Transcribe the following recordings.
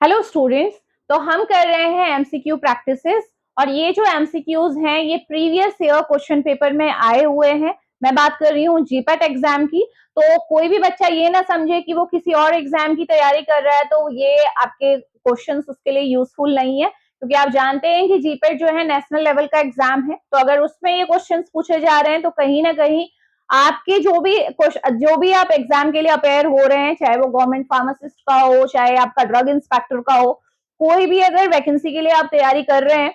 Hello students. तो हम कर रहे हैं एमसीक्यू प्रैक्टिसेस और ये जो एमसीक्यूज हैं ये प्रीवियस ईयर क्वेश्चन पेपर में आए हुए हैं। मैं बात कर रही हूँ जीपैट एग्जाम की। तो कोई भी बच्चा ये ना समझे कि वो किसी और एग्जाम की तैयारी कर रहा है तो ये आपके क्वेश्चंस उसके लिए यूजफुल नहीं है, क्योंकि आप जानते हैं कि जीपैट जो है नेशनल लेवल का एग्जाम है। तो अगर उसमें ये क्वेश्चंस पूछे जा रहे हैं तो कहीं ना कहीं आपके जो भी आप एग्जाम के लिए अपेयर हो रहे हैं, चाहे वो गवर्नमेंट फार्मासिस्ट का हो, चाहे आपका ड्रग इंस्पेक्टर का हो, कोई भी अगर वैकेंसी के लिए आप तैयारी कर रहे हैं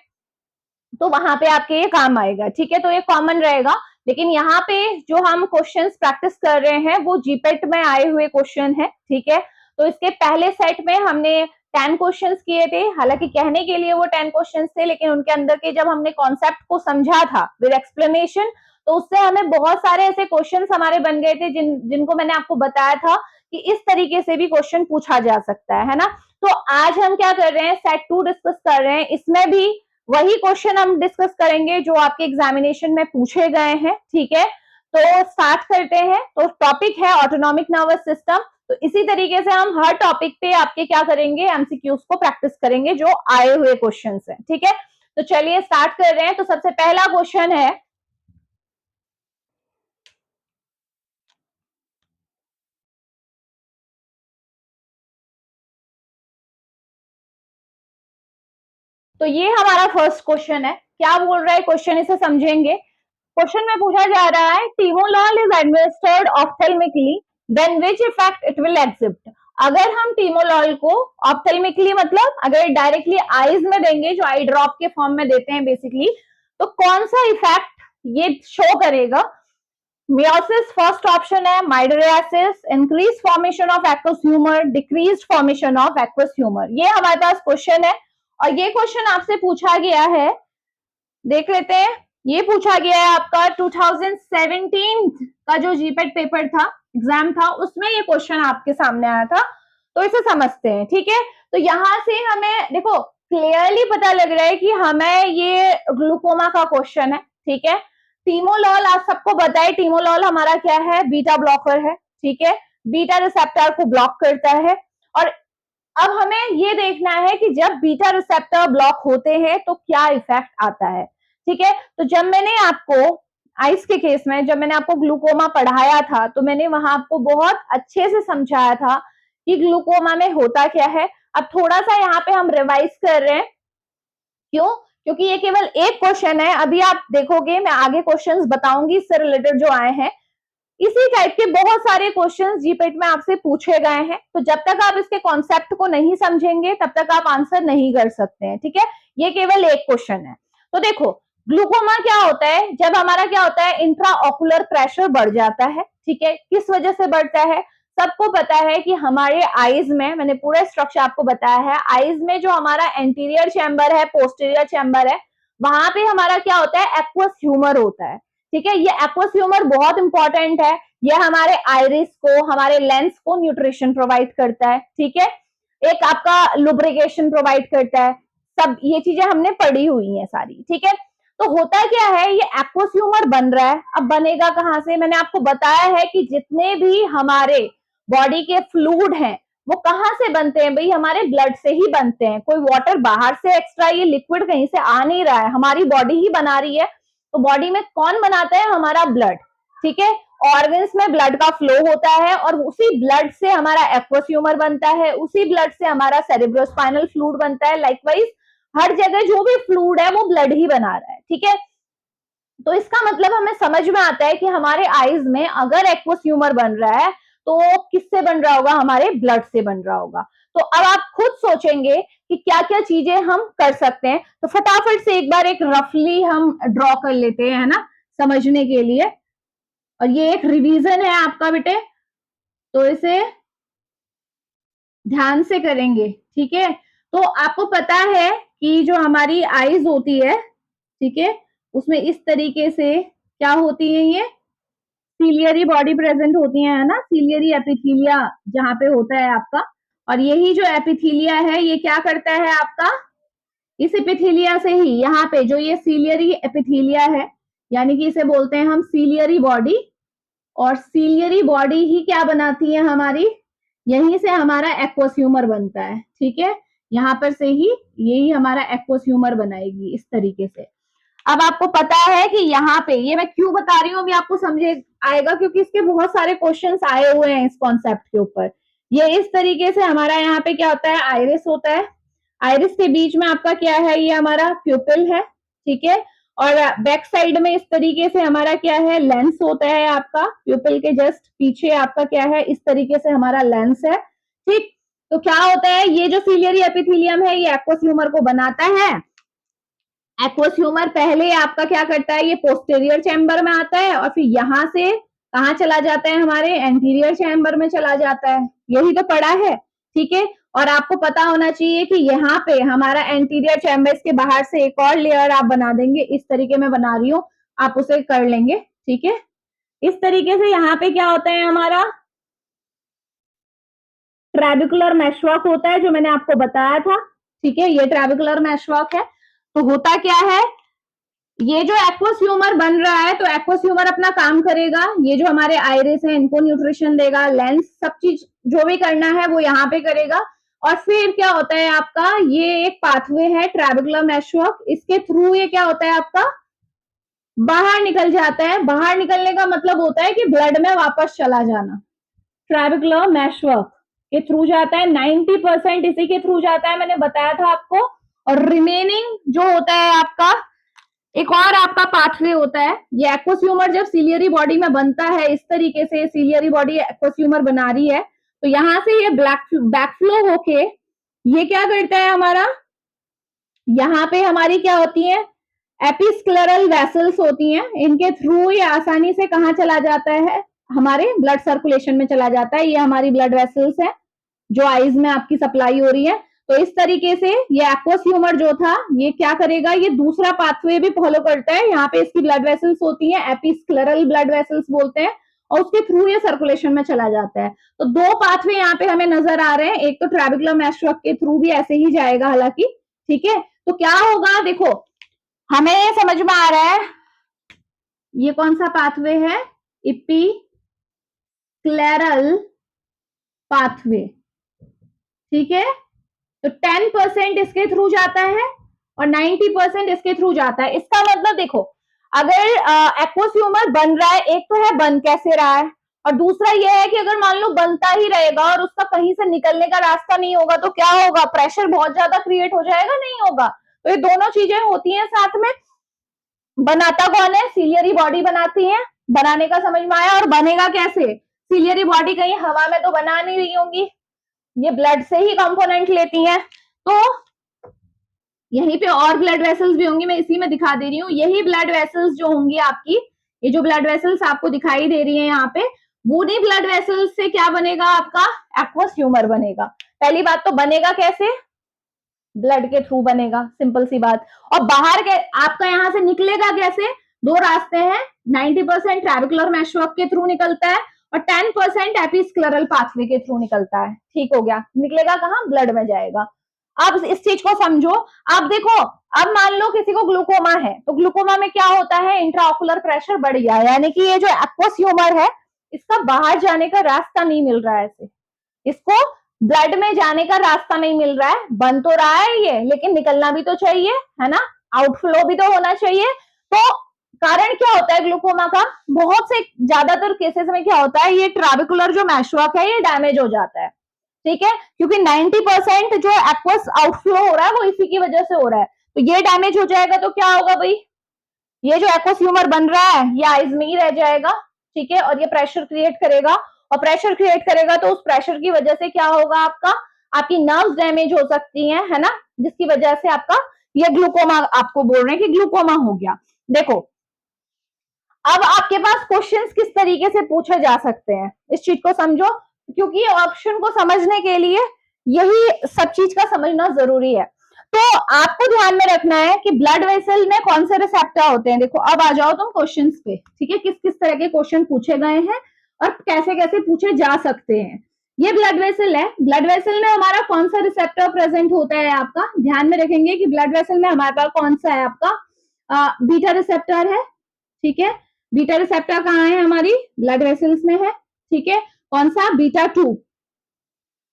तो वहां पे आपके ये काम आएगा। ठीक है, तो ये कॉमन रहेगा। लेकिन यहाँ पे जो हम क्वेश्चंस प्रैक्टिस कर रहे हैं वो जीपेट में आए हुए क्वेश्चन है। ठीक है, तो इसके पहले सेट में हमने 10 क्वेश्चंस किए थे। हालांकि कहने के लिए वो 10 क्वेश्चंस थे, लेकिन उनके अंदर के जब हमने कॉन्सेप्ट को समझा था विद एक्सप्लेनेशन, तो उससे हमें बहुत सारे ऐसे क्वेश्चंस हमारे बन गए थे जिनको मैंने आपको बताया था कि इस तरीके से भी क्वेश्चन पूछा जा सकता है ना। तो आज हम क्या कर रहे हैं, सेट 2 डिस्कस कर रहे हैं। इसमें भी वही क्वेश्चन हम डिस्कस करेंगे जो आपके एग्जामिनेशन में पूछे गए हैं। ठीक है, तो स्टार्ट करते हैं। तो टॉपिक है ऑटोनॉमिक नर्वस सिस्टम। तो इसी तरीके से हम हर टॉपिक पे आपके क्या करेंगे, एमसीक्यूज को प्रैक्टिस करेंगे जो आए हुए क्वेश्चंस हैं। ठीक है, तो चलिए स्टार्ट कर रहे हैं। तो सबसे पहला क्वेश्चन है, तो ये हमारा फर्स्ट क्वेश्चन है। क्या बोल रहा है क्वेश्चन, इसे समझेंगे। क्वेश्चन में पूछा जा रहा है, timolol is administered ophthalmically, then which effect it will exhibit. अगर हम टीमोलॉल को ऑप्थेल्मिकली मतलब अगर डायरेक्टली आईज में देंगे, जो आई ड्रॉप के फॉर्म में देते हैं बेसिकली, तो कौन सा इफेक्ट ये शो करेगा। मियोसिस फर्स्ट ऑप्शन है, mydriasis, increase formation of aqueous humour, decrease formation of aqueous humour. ये हमारे पास क्वेश्चन है और ये क्वेश्चन आपसे पूछा गया है। देख लेते हैं। ये पूछा गया है आपका 2017 का जो जीपेट पेपर था, एग्जाम था, उसमें ये क्वेश्चन आपके सामने आया था। तो इसे समझते हैं। ठीक है, तो यहां से हमें देखो क्लियरली पता लग रहा है कि हमें ये ग्लूकोमा का क्वेश्चन है। ठीक है, टीमोलॉल आप सबको बताए, टीमोलॉल हमारा क्या है, बीटा ब्लॉकर है। ठीक है, बीटा रिसेप्टर को ब्लॉक करता है। और अब हमें ये देखना है कि जब बीटा रिसेप्टर ब्लॉक होते हैं तो क्या इफेक्ट आता है। ठीक है, तो जब मैंने आपको आइस के केस में जब मैंने आपको ग्लूकोमा पढ़ाया था तो मैंने वहां आपको बहुत अच्छे से समझाया था कि ग्लूकोमा में होता क्या है। अब थोड़ा सा यहाँ पे हम रिवाइज कर रहे हैं। क्यों? क्योंकि ये केवल एक क्वेश्चन है। अभी आप देखोगे मैं आगे क्वेश्चंस बताऊंगी इससे रिलेटेड जो आए हैं। इसी टाइप के बहुत सारे क्वेश्चंस जीपेट में आपसे पूछे गए हैं। तो जब तक आप इसके कॉन्सेप्ट को नहीं समझेंगे तब तक आप आंसर नहीं कर सकते हैं। ठीक है, ये केवल एक क्वेश्चन है। तो देखो ग्लूकोमा क्या होता है, जब हमारा क्या होता है, इंट्रा ऑकुलर प्रेशर बढ़ जाता है। ठीक है, किस वजह से बढ़ता है, सबको पता है कि हमारे आईज में, मैंने पूरा स्ट्रक्चर आपको बताया है, आईज में जो हमारा एंटीरियर चैम्बर है, पोस्टीरियर चैम्बर है, वहां पे हमारा क्या होता है, एक्वस ह्यूमर होता है। ठीक है, ये एक्वस ह्यूमर बहुत इंपॉर्टेंट है। ये हमारे आइरिस को, हमारे लेंस को न्यूट्रिशन प्रोवाइड करता है। ठीक है, एक आपका लुब्रिकेशन प्रोवाइड करता है। सब ये चीजें हमने पढ़ी हुई हैं सारी। ठीक है, तो होता क्या है, ये एक्वस ह्यूमर बन रहा है। अब बनेगा कहां से, मैंने आपको बताया है कि जितने भी हमारे बॉडी के फ्लूइड हैं वो कहां से बनते हैं भाई, हमारे ब्लड से ही बनते हैं। कोई वाटर बाहर से एक्स्ट्रा ये लिक्विड कहीं से आ नहीं रहा है, हमारी बॉडी ही बना रही है। तो बॉडी में कौन बनाता है, हमारा ब्लड। ठीक है, ऑर्गन्स में ब्लड का फ्लो होता है और उसी ब्लड से हमारा एक्वस ह्यूमर बनता है, उसी ब्लड से हमारा सेरेब्रोस्पाइनल फ्लूइड बनता है। लाइकवाइज हर जगह जो भी फ्लूइड है वो ब्लड ही बना रहा है। ठीक है, तो इसका मतलब हमें समझ में आता है कि हमारे आईज में अगर एक्वस ह्यूमर बन रहा है तो किससे बन रहा होगा, हमारे ब्लड से बन रहा होगा। तो अब आप खुद सोचेंगे कि क्या क्या चीजें हम कर सकते हैं। तो फटाफट से एक बार एक रफली हम ड्रॉ कर लेते हैं, है ना, समझने के लिए। और ये एक रिवीजन है आपका बेटे, तो इसे ध्यान से करेंगे। ठीक है, तो आपको पता है कि जो हमारी आईज होती है, ठीक है, उसमें इस तरीके से क्या होती है, ये सीलियरी बॉडी प्रेजेंट होती है ना, सीलियरी एपिथीलिया जहां पे होता है आपका। और यही जो एपिथीलिया है ये क्या करता है आपका, इस एपिथीलिया से ही यहाँ पे जो ये सीलियरी एपिथीलिया है, यानी कि इसे बोलते हैं हम सीलियरी बॉडी। और सीलियरी बॉडी ही क्या बनाती है हमारी, यहीं से हमारा एक्वस ह्यूमर बनता है। ठीक है, यहाँ पर से ही यही हमारा एक्वस ह्यूमर बनाएगी इस तरीके से। अब आपको पता है कि यहाँ पे ये मैं क्यों बता रही हूँ अभी आपको समझे आएगा, क्योंकि इसके बहुत सारे क्वेश्चंस आए हुए हैं इस कॉन्सेप्ट के ऊपर। ये इस तरीके से हमारा यहाँ पे क्या होता है, आइरिस होता है, आइरिस के बीच में आपका क्या है, ये हमारा प्यूपिल है, ठीक है, और बैक साइड में इस तरीके से हमारा क्या है, लेंस होता है आपका, प्यूपिल के जस्ट पीछे आपका क्या है, इस तरीके से हमारा लेंस है, ठीक। तो क्या होता है, ये जो सीलियरी एपिथेलियम है ये एक्वस ह्यूमर को बनाता है। एक्वस ह्यूमर पहले आपका क्या करता है, ये पोस्टीरियर चैम्बर में आता है और फिर यहां से कहाँ चला जाता है, हमारे एंटीरियर चैम्बर में चला जाता है, यही तो पढ़ा है, ठीक है। और आपको पता होना चाहिए कि यहाँ पे हमारा एंटीरियर चैम्बर के बाहर से एक और लेयर आप बना देंगे, इस तरीके में बना रही हूँ, आप उसे कर लेंगे, ठीक है। इस तरीके से यहाँ पे क्या होता है, हमारा ट्रेबिकुलर मैशवर्क होता है, जो मैंने आपको बताया था, ठीक है, ये ट्रेबिकुलर मैशवर्क है। तो होता क्या है, ये जो एक्वस ह्यूमर बन रहा है, तो एक्वस ह्यूमर अपना काम करेगा, ये जो हमारे आइरिस है इनको न्यूट्रिशन देगा, लेंस सब चीज जो भी करना है वो यहाँ पे करेगा। और फिर क्या होता है आपका, ये एक पाथवे है ट्रेबिकुलर मैशवर्क, इसके थ्रू ये क्या होता है आपका, बाहर निकल जाता है। बाहर निकलने का मतलब होता है कि ब्लड में वापस चला जाना, ट्रेबिकुलर मैशवर्क के थ्रू जाता है, 90% इसी के थ्रू जाता है, मैंने बताया था आपको। और रिमेनिंग जो होता है आपका, एक और आपका पाथवे होता है, ये एक्वस ह्यूमर जब सीलियरी बॉडी में बनता है, इस तरीके से सीलियरी बॉडी एक्वस ह्यूमर बना रही है, तो यहां से ये बैकफ्लो होके ये क्या करता है हमारा, यहाँ पे हमारी क्या होती है, एपिस्क्लेरल वेसल्स होती हैं, इनके थ्रू ये आसानी से कहाँ चला जाता है, हमारे ब्लड सर्कुलेशन में चला जाता है। ये हमारी ब्लड वेसल्स है जो आईज में आपकी सप्लाई हो रही है। तो इस तरीके से ये एक्वस ह्यूमर जो था ये क्या करेगा, ये दूसरा पाथवे भी फॉलो करता है। यहाँ पे इसकी ब्लड वेसल्स होती हैं, एपिस्क्लेरल ब्लड वेसल्स बोलते हैं, और उसके थ्रू ये सर्कुलेशन में चला जाता है। तो दो पाथवे यहाँ पे हमें नजर आ रहे हैं, एक तो ट्रेबिकुलर मैशवर्क के थ्रू भी ऐसे ही जाएगा हालांकि, ठीक है। तो क्या होगा, देखो हमें ये समझ में आ रहा है, ये कौन सा पाथवे है, एपिस्क्लेरल पाथवे, ठीक है। तो 10% इसके थ्रू जाता है और 90% इसके थ्रू जाता है। इसका मतलब देखो, अगर एक्वस ह्यूमर बन रहा है, एक तो है बन कैसे रहा है, और दूसरा यह है कि अगर मान लो बनता ही रहेगा और उसका कहीं से निकलने का रास्ता नहीं होगा, तो क्या होगा, प्रेशर बहुत ज्यादा क्रिएट हो जाएगा, नहीं होगा। तो ये दोनों चीजें होती हैं साथ में। बनाता कौन है, सीलियरी बॉडी बनाती है, बनाने का समझ में आया। और बनेगा कैसे, सीलियरी बॉडी कहीं हवा में तो बना नहीं रही होंगी, ये ब्लड से ही कंपोनेंट लेती हैं। तो यहीं पे और ब्लड वेसल्स भी होंगी, मैं इसी में दिखा दे रही हूँ। यही ब्लड वेसल्स जो होंगी आपकी, ये जो ब्लड वेसल्स आपको दिखाई दे रही है यहाँ पे, वही ब्लड वेसल्स से क्या बनेगा आपका, एक्वस ह्यूमर बनेगा। पहली बात तो बनेगा कैसे, ब्लड के थ्रू बनेगा, सिंपल सी बात। और बाहर के आपका यहाँ से निकलेगा कैसे, दो रास्ते हैं, 90% ट्रेबिकुलर मैशवर्क के थ्रू निकलता है और 10% एपिस्क्लेरल पाथवे के थ्रू निकलता है, ठीक हो गया। निकलेगा कहाँ, ब्लड में जाएगा। अब इस चीज को समझो। अब देखो, अब मान लो किसी को ग्लूकोमा है, तो ग्लूकोमा में क्या होता है, इंट्राऑकुलर प्रेशर बढ़ गया, यानी कि ये जो एक्वस ह्यूमर है इसका बाहर जाने का रास्ता नहीं मिल रहा है, ऐसे इसको ब्लड में जाने का रास्ता नहीं मिल रहा है। बन तो रहा है ये, लेकिन निकलना भी तो चाहिए, है ना, आउटफ्लो भी तो होना चाहिए। तो कारण क्या होता है ग्लूकोमा का, बहुत से ज्यादातर केसेस में क्या होता है, ये ट्राबिकुलर जो मैशवर्क है ये डैमेज हो जाता है, ठीक है, क्योंकि 90% जो एक्वस आउटफ्लो हो रहा है वो इसी की वजह से हो रहा है। तो ये डैमेज हो जाएगा तो क्या होगा भाई, ये जो एक्वस ह्यूमर बन रहा है ये आइज में ही रह जाएगा, ठीक है, और ये प्रेशर क्रिएट करेगा, और प्रेशर क्रिएट करेगा तो उस प्रेशर की वजह से क्या होगा आपका, आपकी नर्व्स डैमेज हो सकती हैं, है ना, जिसकी वजह से आपका ये ग्लूकोमा, आपको बोल रहे हैं कि ग्लूकोमा हो गया। देखो अब आपके पास क्वेश्चंस किस तरीके से पूछे जा सकते हैं, इस चीज को समझो, क्योंकि ऑप्शन को समझने के लिए यही सब चीज का समझना जरूरी है। तो आपको ध्यान में रखना है कि ब्लड वेसल में कौन से रिसेप्टर होते हैं। देखो अब आ जाओ तुम क्वेश्चंस पे, ठीक है, किस किस तरह के क्वेश्चन पूछे गए हैं और कैसे कैसे पूछे जा सकते हैं। ये ब्लड वेसल है, ब्लड वेसल में हमारा कौन सा रिसेप्टर प्रेजेंट होता है आपका, ध्यान में रखेंगे कि ब्लड वेसल में हमारे पास कौन सा है आपका, बीटा रिसेप्टर है, ठीक है। बीटा रिसेप्टर कहाँ है, हमारी ब्लड वेसल्स में है, ठीक है, कौन सा, बीटा 2,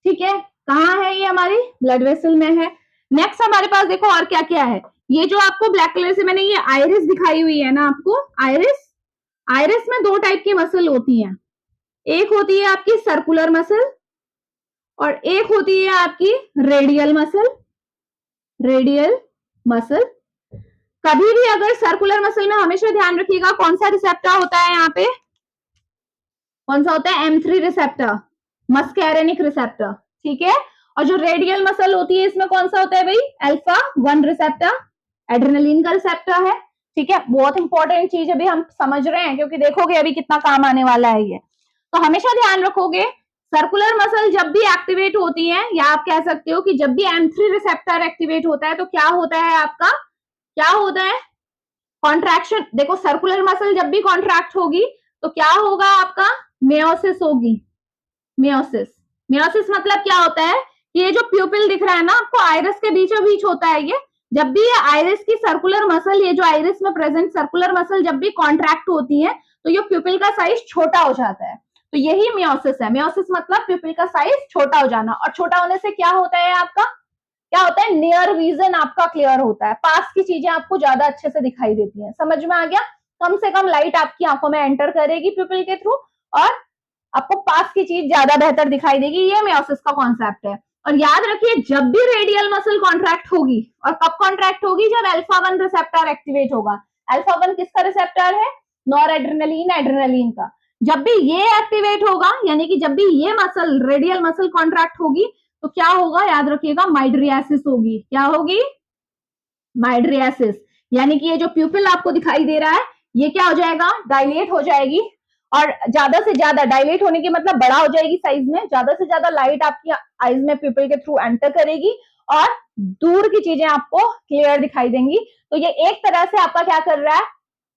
ठीक है। कहाँ है ये हमारी ब्लड वेसल में है। नेक्स्ट हमारे पास देखो और क्या क्या है। ये जो आपको ब्लैक कलर से मैंने ये आइरिस दिखाई हुई है ना आपको, आइरिस, आइरिस में दो टाइप की मसल होती है, एक होती है आपकी सर्कुलर मसल और एक होती है आपकी रेडियल मसल। रेडियल मसल, कभी भी अगर सर्कुलर मसल में हमेशा ध्यान रखिएगा कौन सा रिसेप्टर होता है यहाँ पे, कौन सा होता है, M3 रिसेप्टर, मस्कैरेनिक रिसेप्टर, ठीक है। और जो रेडियल मसल होती है इसमें कौन सा होता है भाई, अल्फा 1 रिसेप्टर, एड्रेनलिन का रिसेप्टर है, ठीक है। बहुत इंपॉर्टेंट चीज अभी हम समझ रहे हैं क्योंकि देखोगे अभी कितना काम आने वाला है ये। तो हमेशा ध्यान रखोगे सर्कुलर मसल जब भी एक्टिवेट होती है, या आप कह सकते हो कि जब भी M3 रिसेप्टर एक्टिवेट होता है तो क्या होता है आपका, क्या होता है, कॉन्ट्रैक्शन। देखो सर्कुलर मसल जब भी कॉन्ट्रैक्ट होगी तो क्या होगा आपका, मेयोसिस होगी, मेयोसिस। मेयोसिस मतलब क्या होता है, ये जो प्यूपिल दिख रहा है ना आपको आइरिस के बीचों बीच होता है ये, जब भी ये आइरिस की सर्कुलर मसल, ये जो आइरिस में प्रेजेंट सर्कुलर मसल जब भी कॉन्ट्रैक्ट होती है तो ये प्यूपिल का साइज छोटा हो जाता है, तो यही मेयोसिस है। मेयोसिस मतलब प्यूपिल का साइज छोटा हो जाना, और छोटा होने से क्या होता है आपका, क्या होता है, नियर विजन आपका क्लियर होता है, पास की चीजें आपको ज्यादा अच्छे से दिखाई देती हैं। समझ में आ गया, कम से कम लाइट आपकी आंखों में एंटर करेगी प्यूपिल के थ्रू और आपको पास की चीज ज्यादा बेहतर दिखाई देगी, ये मेयोसिस का कॉन्सेप्ट है। और याद रखिए जब भी रेडियल मसल कॉन्ट्रैक्ट होगी, और कब कॉन्ट्रैक्ट होगी, जब अल्फा 1 रिसेप्टर एक्टिवेट होगा। अल्फा 1 किसका रिसेप्टर है, नॉर एड्रेनलिन, एड्रेनलिन का। जब भी ये एक्टिवेट होगा, यानी कि जब भी ये मसल रेडियल मसल कॉन्ट्रैक्ट होगी तो क्या होगा, याद रखिएगा, माइड्रियासिस होगी। क्या होगी, माइड्रियासिस। यानी कि ये जो प्यूपिल आपको दिखाई दे रहा है ये क्या हो जाएगा, डायलेट हो जाएगी, और ज्यादा से ज्यादा डायलेट होने की मतलब बड़ा हो जाएगी साइज में, ज्यादा से ज्यादा लाइट आपकी आईज में प्यूपिल के थ्रू एंटर करेगी और दूर की चीजें आपको क्लियर दिखाई देंगी। तो ये एक तरह से आपका क्या कर रहा है,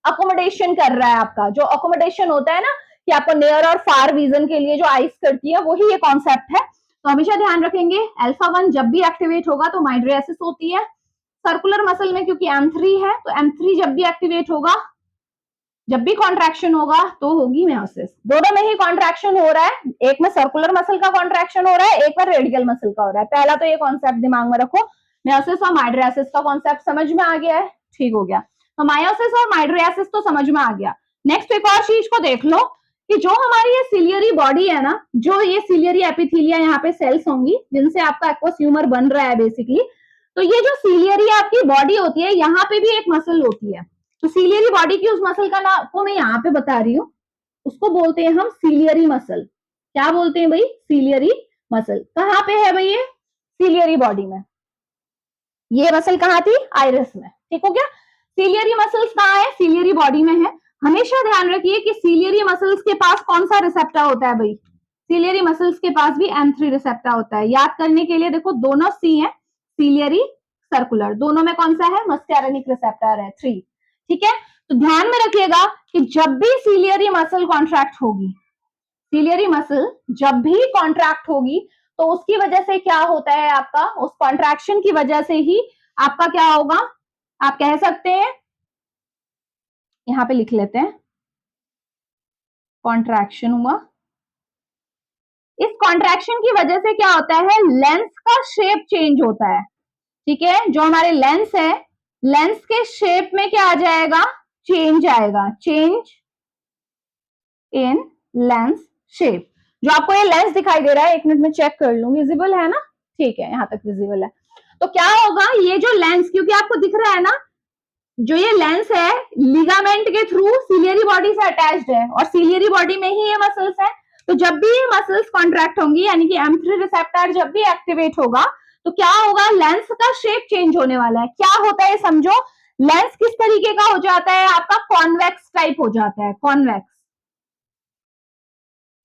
अकोमोडेशन कर रहा है। आपका जो अकोमोडेशन होता है ना कि आपको नियर और फार विजन के लिए जो आइज करती है, वही ये कॉन्सेप्ट है। तो हमेशा ध्यान रखेंगे अल्फा 1 जब भी एक्टिवेट होगा तो माइड्रियासिस होती है। सर्कुलर मसल में क्योंकि M3 है तो M3 जब भी एक्टिवेट होगा, जब भी कॉन्ट्रैक्शन होगा तो होगी मेयोसिस। दोनों में ही कॉन्ट्रैक्शन हो रहा है, एक में सर्कुलर मसल का कॉन्ट्रैक्शन हो रहा है, एक में रेडियल मसल का हो रहा है। पहला तो ये कॉन्सेप्ट दिमाग में रखो, मेयोसिस और माइड्रियासिस का कॉन्सेप्ट समझ में आ गया है, ठीक हो गया। तो मायोसिस और माइड्रियासिस तो समझ में आ गया। नेक्स्ट एक और चीज को देख लो कि जो हमारी ये सिलियरी बॉडी है ना, जो ये सिलियरी एपिथेलिया यहाँ पे सेल्स होंगी जिनसे आपका एक्वस ह्यूमर बन रहा है बेसिकली, तो ये जो सिलियरी आपकी बॉडी होती है यहाँ पे भी एक मसल होती है। तो सिलियरी बॉडी की उस मसल का नाम को मैं यहाँ पे बता रही हूँ, उसको बोलते हैं हम सिलियरी मसल। क्या बोलते हैं भाई, सिलियरी मसल। कहाँ पे है भाई ये, सिलियरी बॉडी में। ये मसल कहाँ थी, आइरिस में, ठीक हो गया। सिलियरी मसल्स कहाँ है, सिलियरी बॉडी में है। हमेशा ध्यान रखिए कि सिलियरी मसल्स के पास कौन सा रिसेप्टर होता है भाई, सिलियरी मसल्स के पास भी M3 रिसेप्टर होता है। याद करने के लिए देखो दोनों सी है, सिलियरी सर्कुलर, दोनों में कौन सा है, मस्कैरेनिक रिसेप्टर है 3, ठीक है। तो ध्यान में रखिएगा कि जब भी सिलियरी मसल कॉन्ट्रैक्ट होगी, सिलियरी मसल जब भी कॉन्ट्रैक्ट होगी तो उसकी वजह से क्या होता है आपका, उस कॉन्ट्रैक्शन की वजह से ही आपका क्या होगा, आप कह सकते हैं, यहां पे लिख लेते हैं, कॉन्ट्रैक्शन हुआ। इस कॉन्ट्रैक्शन की वजह से क्या होता है, लेंस का शेप चेंज होता है, ठीक है। जो हमारे लेंस है, लेंस के शेप में क्या आ जाएगा, चेंज आएगा, चेंज इन लेंस शेप। जो आपको ये लेंस दिखाई दे रहा है, एक मिनट में चेक कर लूं, विजिबल है ना, ठीक है, यहां तक विजिबल है। तो क्या होगा, ये जो लेंस, क्योंकि आपको दिख रहा है ना, जो ये लेंस है लिगामेंट के थ्रू सिलियरी बॉडी से अटैच्ड है और सिलियरी बॉडी में ही ये मसल्स है। तो जब भी ये मसल्स कॉन्ट्रैक्ट होंगी, यानी कि M3 रिसेप्टर जब भी एक्टिवेट होगा तो क्या होगा, लेंस का शेप चेंज होने वाला है। क्या होता है समझो, लेंस किस तरीके का हो जाता है आपका, कॉन्वेक्स टाइप हो जाता है, कॉन्वेक्स,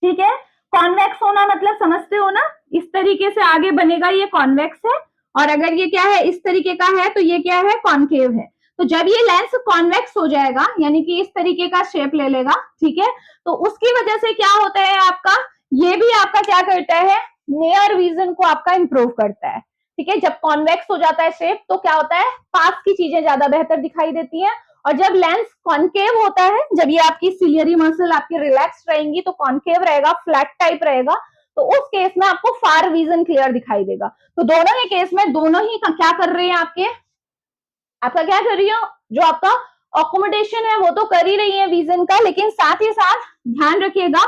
ठीक है। कॉन्वेक्स होना मतलब समझते हो ना, इस तरीके से आगे बनेगा, ये कॉन्वेक्स है, और अगर ये क्या है, इस तरीके का है तो ये क्या है, कॉन्केव है। तो जब ये लेंस कॉन्वेक्स हो जाएगा, यानी कि इस तरीके का शेप ले लेगा, ठीक है, तो उसकी वजह से क्या होता है आपका, ये भी आपका क्या करता है, नियर विजन को आपका इंप्रूव करता है, ठीक है। जब कॉन्वेक्स हो जाता है शेप तो क्या होता है, पास की चीजें ज्यादा बेहतर दिखाई देती हैं। और जब लेंस कॉन्केव होता है, जब ये आपकी सिलियरी मसल आपकी रिलैक्स रहेंगी तो कॉन्केव रहेगा, फ्लैट टाइप रहेगा, तो उस केस में आपको फार विजन क्लियर दिखाई देगा। तो दोनों के केस में दोनों ही क्या कर रहे हैं, आपका क्या कर रही है, जो आपका अकोमोडेशन है वो तो कर ही रही है विजन का, लेकिन साथ ही साथ ध्यान रखिएगा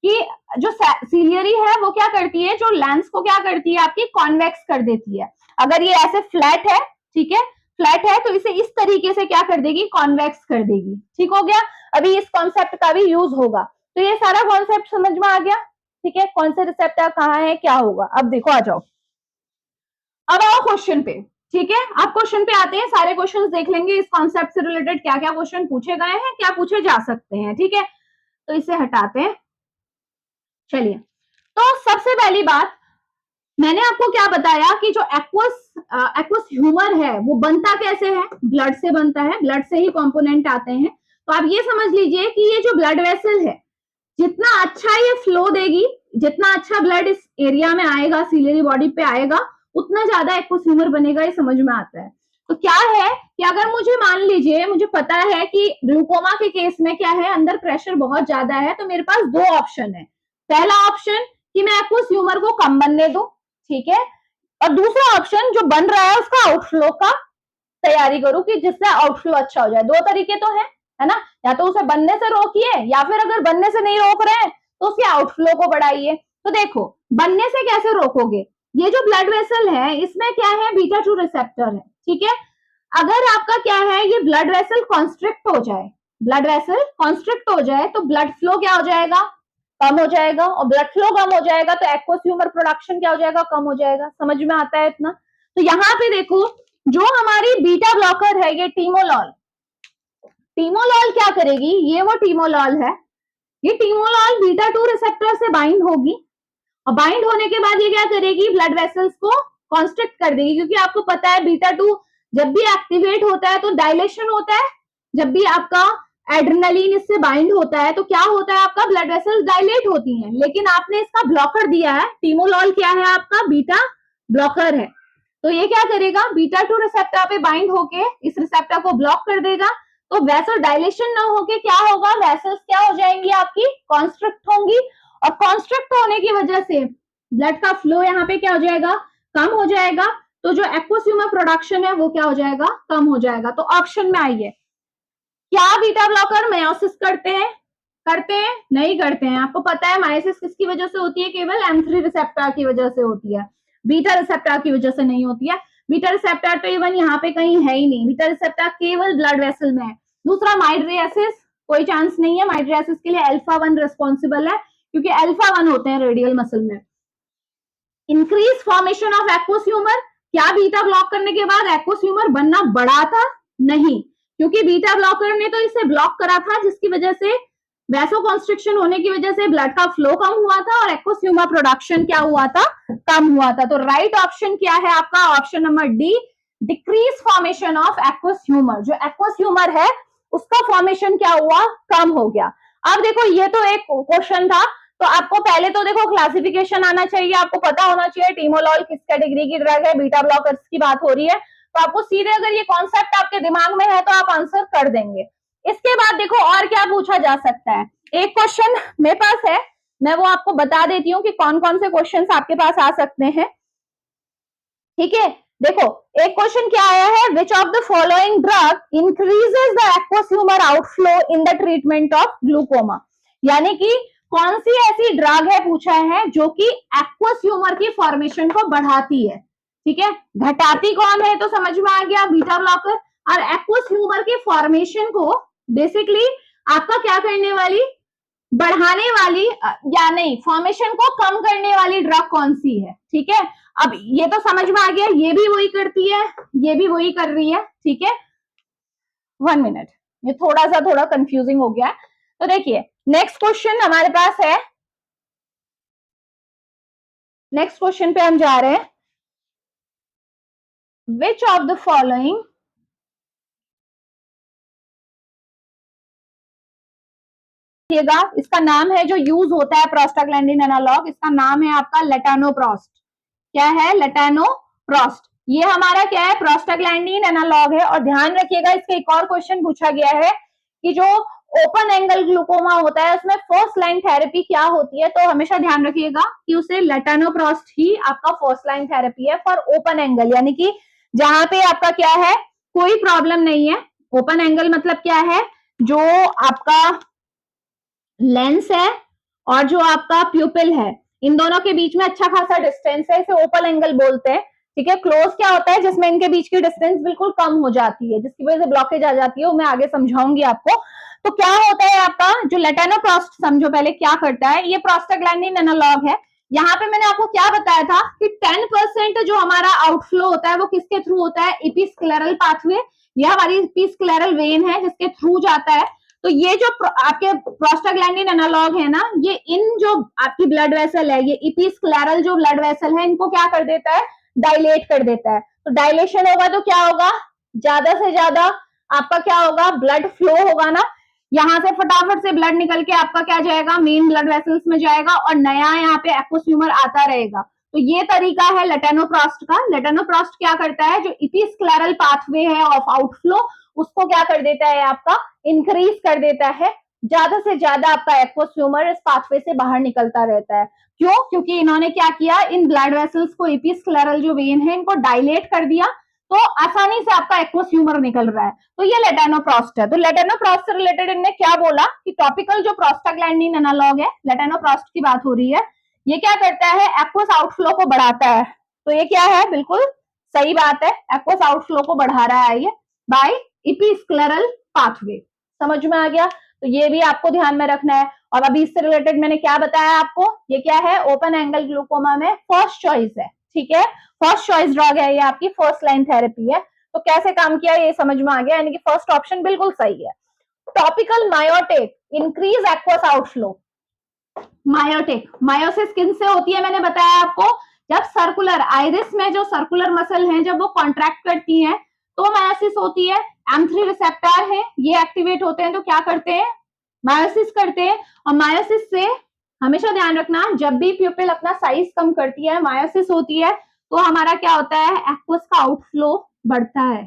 कि जो सिलियरी है वो क्या करती है, जो लेंस को क्या करती है, आपकी कॉन्वेक्स कर देती है। अगर ये ऐसे फ्लैट है, ठीक है, फ्लैट है, तो इसे इस तरीके से क्या कर देगी, कॉन्वेक्स कर देगी। ठीक हो गया, अभी इस कॉन्सेप्ट का भी यूज होगा। तो ये सारा कॉन्सेप्ट समझ में आ गया, ठीक है, कौन से रिसेप्टर कहाँ है, क्या होगा। अब देखो, आ जाओ, अब आओ क्वेश्चन पे, ठीक है। अब क्वेश्चन पे आते हैं, सारे क्वेश्चंस देख लेंगे इस कॉन्सेप्ट से रिलेटेड, क्या क्या क्वेश्चन पूछे गए हैं, क्या पूछे जा सकते हैं, ठीक है। तो इसे हटाते हैं, चलिए। तो सबसे पहली बात, मैंने आपको क्या बताया कि जो एक्वस ह्यूमर है वो बनता कैसे है, ब्लड से बनता है, ब्लड से ही कंपोनेंट आते हैं। तो आप ये समझ लीजिए कि ये जो ब्लड वेसल है, जितना अच्छा ये फ्लो देगी, जितना अच्छा ब्लड इस एरिया में आएगा, सिलियरी बॉडी पे आएगा, उतना ज्यादा एक्वस ह्यूमर बनेगा, ये समझ में आता है। तो क्या है कि अगर मुझे मान लीजिए, मुझे पता है कि ग्लूकोमा के केस में क्या है, अंदर प्रेशर बहुत ज्यादा है, तो मेरे पास दो ऑप्शन है। पहला ऑप्शन कि मैं एक्वस ह्यूमर को कम बनने दूं, ठीक है, और दूसरा ऑप्शन जो बन रहा है उसका आउटफ्लो का तैयारी करूं कि जिससे आउटफ्लो अच्छा हो जाए। दो तरीके तो है ना, या तो उसे बनने से रोकिए, या फिर अगर बनने से नहीं रोक रहे हैं तो उसके आउटफ्लो को बढ़ाइए। तो देखो, बनने से कैसे रोकोगे, ये जो ब्लड वेसल है इसमें क्या है, बीटा 2 रिसेप्टर है, ठीक है। अगर आपका क्या है, ये ब्लड वेसल कॉन्स्ट्रिक्ट हो जाए, ब्लड वेसल कॉन्स्ट्रिक्ट हो जाए, तो ब्लड फ्लो क्या हो जाएगा, कम हो जाएगा, और ब्लड फ्लो कम हो जाएगा तो एक्वस ह्यूमर प्रोडक्शन क्या हो जाएगा, कम हो जाएगा। समझ में आता है इतना। तो यहाँ पे देखो, जो हमारी बीटा ब्लॉकर है, ये टीमोलॉल, टीमोलॉल क्या करेगी, ये वो टीमोलॉल है, ये टीमोलॉल बीटा 2 रिसेप्टर से बाइंड होगी, और बाइंड होने के बाद ये क्या करेगी, ब्लड वेसल्स को कॉन्स्ट्रिक्ट कर देगी, क्योंकि आपको पता है बीटा 2 जब भी एक्टिवेट होता है तो डायलेशन होता है, जब भी आपका एड्रेनलिन इससे बाइंड होता है तो क्या होता है, आपका ब्लड वेसल्स डायलेट होती हैं। लेकिन आपने इसका ब्लॉकर दिया है, टीमोलॉल क्या है, आपका बीटा ब्लॉकर है। तो ये क्या करेगा, बीटा 2 रिसेप्टर पे बाइंड होके इस रिसेप्टर को ब्लॉक कर देगा, तो वेसल डायलेशन ना होके क्या होगा, वेसल्स क्या हो जाएंगी, आपकी कॉन्स्ट्रिक्ट होंगी, और कॉन्स्ट्रिक्ट होने की वजह से ब्लड का फ्लो यहाँ पे क्या हो जाएगा, कम हो जाएगा। तो जो एक्वस ह्यूमर प्रोडक्शन है वो क्या हो जाएगा, कम हो जाएगा। तो ऑप्शन में आइए, क्या बीटा ब्लॉकर मेयोसिस करते हैं, नहीं करते हैं। आपको पता है मायोसिस किसकी वजह से होती है, केवल M3 रिसेप्टर की वजह से होती है, बीटा रिसेप्टर की वजह से नहीं होती है। बीटा रिसेप्टर तो इवन यहाँ पे कहीं है ही नहीं, बीटा रिसेप्टर केवल ब्लड वेसल में है। दूसरा, माइड्रियासिस, कोई चांस नहीं है, माइड्रियासिस के लिए अल्फा 1 रिस्पॉन्सिबल है, क्योंकि अल्फा 1 होते हैं रेडियल मसल में। Increase formation of aqueous humour, क्या बीटा ब्लॉक करने के बाद एक्वस ह्यूमर बनना बढ़ा था, नहीं, क्योंकि बीटा ब्लॉकर ने तो इसे ब्लॉक करा था, जिसकी वजह से वैसो कॉन्स्ट्रिक्शन होने की वजह से ब्लड का फ्लो कम हुआ था और एक्वस ह्यूमर प्रोडक्शन क्या हुआ था, कम हुआ था। तो राइट ऑप्शन क्या है आपका, option number D, decrease formation of aqueous humour. जो एक्वस ह्यूमर है उसका फॉर्मेशन क्या हुआ, कम हो गया। अब देखो, ये तो एक क्वेश्चन था, तो आपको पहले तो देखो क्लासिफिकेशन आना चाहिए, आपको पता होना चाहिए टीमोलॉल किस कैटेगरी की ड्रग है, बीटा ब्लॉकर्स की बात हो रही है, तो आपको सीधे अगर ये कॉन्सेप्ट आपके दिमाग में है तो आप आंसर कर देंगे। इसके बाद देखो और क्या पूछा जा सकता है, एक क्वेश्चन मेरे पास है, मैं वो आपको बता देती हूँ कि कौन कौन से क्वेश्चन आपके पास आ सकते हैं, ठीक है। देखो, एक क्वेश्चन क्या आया है, which of the following drug increases the aqueous humour outflow in the treatment of glaucoma, यानी कि कौन सी ऐसी ड्रग है पूछा है जो कि एक्वस ह्यूमर की फॉर्मेशन को बढ़ाती है, ठीक है। घटाती कौन है, तो समझ में आ गया, बीटा ब्लॉकर। और एक्वस ह्यूमर के फॉर्मेशन को बेसिकली आपका क्या करने वाली, बढ़ाने वाली, या नहीं, फॉर्मेशन को कम करने वाली ड्रग कौन सी है, ठीक है। अब ये तो समझ में आ गया, ये भी वही करती है, ये भी वही कर रही है, ठीक है। 1 मिनट, ये थोड़ा कंफ्यूजिंग हो गया। तो देखिए, नेक्स्ट क्वेश्चन हमारे पास है, नेक्स्ट क्वेश्चन पे हम जा रहे हैं, विच ऑफ द फॉलोइंग, इसका नाम है जो यूज होता है प्रोस्टाग्लैंडिन एनालॉग, इसका नाम है आपका लेटानोप्रोस्ट। क्या है, लेटानोप्रोस्ट। ये हमारा क्या है, प्रोस्टाग्लैंडिन एनालॉग है। और ध्यान रखिएगा, इसके एक और क्वेश्चन पूछा गया है कि जो ओपन एंगल ग्लूकोमा होता है, उसमें फर्स्ट लाइन थेरेपी क्या होती है, तो हमेशा ध्यान रखिएगा कि उसे लेटानोप्रोस्ट ही आपका फर्स्ट लाइन थेरेपी है फॉर ओपन एंगल, यानी कि जहां पे आपका क्या है, कोई प्रॉब्लम नहीं है। ओपन एंगल मतलब क्या है, जो आपका लेंस है और जो आपका प्यूपिल है, इन दोनों के बीच में अच्छा खासा डिस्टेंस है, इसे ओपन एंगल बोलते हैं। ठीक है, क्लोज क्या होता है, जिसमें इनके बीच की डिस्टेंस बिल्कुल कम हो जाती है, जिसकी वजह से ब्लॉकेज आ जाती है, वो मैं आगे समझाऊंगी आपको। तो क्या होता है आपका जो लेटानोप्रोस्ट, समझो पहले क्या करता है, ये प्रोस्टाग्लैंडिन एनालॉग है। यहाँ पे मैंने आपको क्या बताया था कि 10% जो हमारा आउटफ्लो होता है वो किसके थ्रू होता है, इपिस्क्लेरल पाथवे, यह हमारी इपिस्क्लेरल वेन है जिसके थ्रू जाता है। तो ये जो आपके प्रोस्टाग्लैंडिन एनालॉग है ना, ये इन जो आपकी ब्लड वेसल है, ये इपिस्क्लेरल जो ब्लड वेसल है, इनको क्या कर देता है, डायलेट कर देता है। तो डायलेशन होगा तो क्या होगा, ज्यादा से ज्यादा आपका क्या होगा, ब्लड फ्लो होगा ना, यहाँ से फटाफट से ब्लड निकल के आपका क्या जाएगा, मेन ब्लड वेसल्स में जाएगा और नया यहाँ पे एक्वोस आता रहेगा। तो ये तरीका है लेटानोप्रोस्ट का। लेटानोप्रोस्ट क्या करता है, जो इपिस्क्लेरल पाथवे है ऑफ आउटफ्लो, उसको क्या कर देता है आपका, इंक्रीज कर देता है, ज्यादा से ज्यादा आपका एक्वस इस पाथवे से बाहर निकलता रहता है। क्यों, क्योंकि इन्होंने क्या किया, इन ब्लड वेसल्स को, इपिस्क्लेरल जो वेन है, इनको डायलेट कर दिया, तो आसानी से आपका एक्वस निकल रहा है। तो ये लेटानोप्रोस्ट है। तो लेटानोप्रोस्ट से रिलेटेड इनने क्या बोला कि टॉपिकल जो प्रोस्टाग्लैंडिन एनालॉग है, लेटानोप्रोस्ट की बात हो रही है, ये क्या करता है, एक्वस आउटफ्लो को बढ़ाता है। तो ये क्या है, बिल्कुल सही बात है, एक्वस आउटफ्लो को बढ़ा रहा है ये बाय इपिस्क्लेरल पाथवे। समझ में आ गया, तो ये भी आपको ध्यान में रखना है। और अभी इससे रिलेटेड मैंने क्या बताया आपको, ये क्या है, ओपन एंगल ग्लूकोमा में फर्स्ट चॉइस है। ठीक है, फर्स्ट चॉइस ड्रग है, ये आपकी फर्स्ट लाइन थेरेपी है। तो कैसे काम किया ये समझ में आ गया, यानी कि फर्स्ट ऑप्शन बिल्कुल सही है। Topical miotic increase aqueous outflow. Miotic, miosis किन से होती है, मैंने बताया आपको, जब सर्कुलर आइरिस में जो सर्कुलर मसल हैं, जब वो कॉन्ट्रैक्ट करती हैं तो मायोसिस होती है। M3 रिसेप्टर है, ये एक्टिवेट होते हैं तो क्या करते हैं, मायोसिस करते हैं। और मायोसिस से हमेशा ध्यान रखना, जब भी प्यूपिल अपना साइज कम करती है, मायोसिस होती है, तो हमारा क्या होता है, एक्वस का आउटफ्लो बढ़ता है,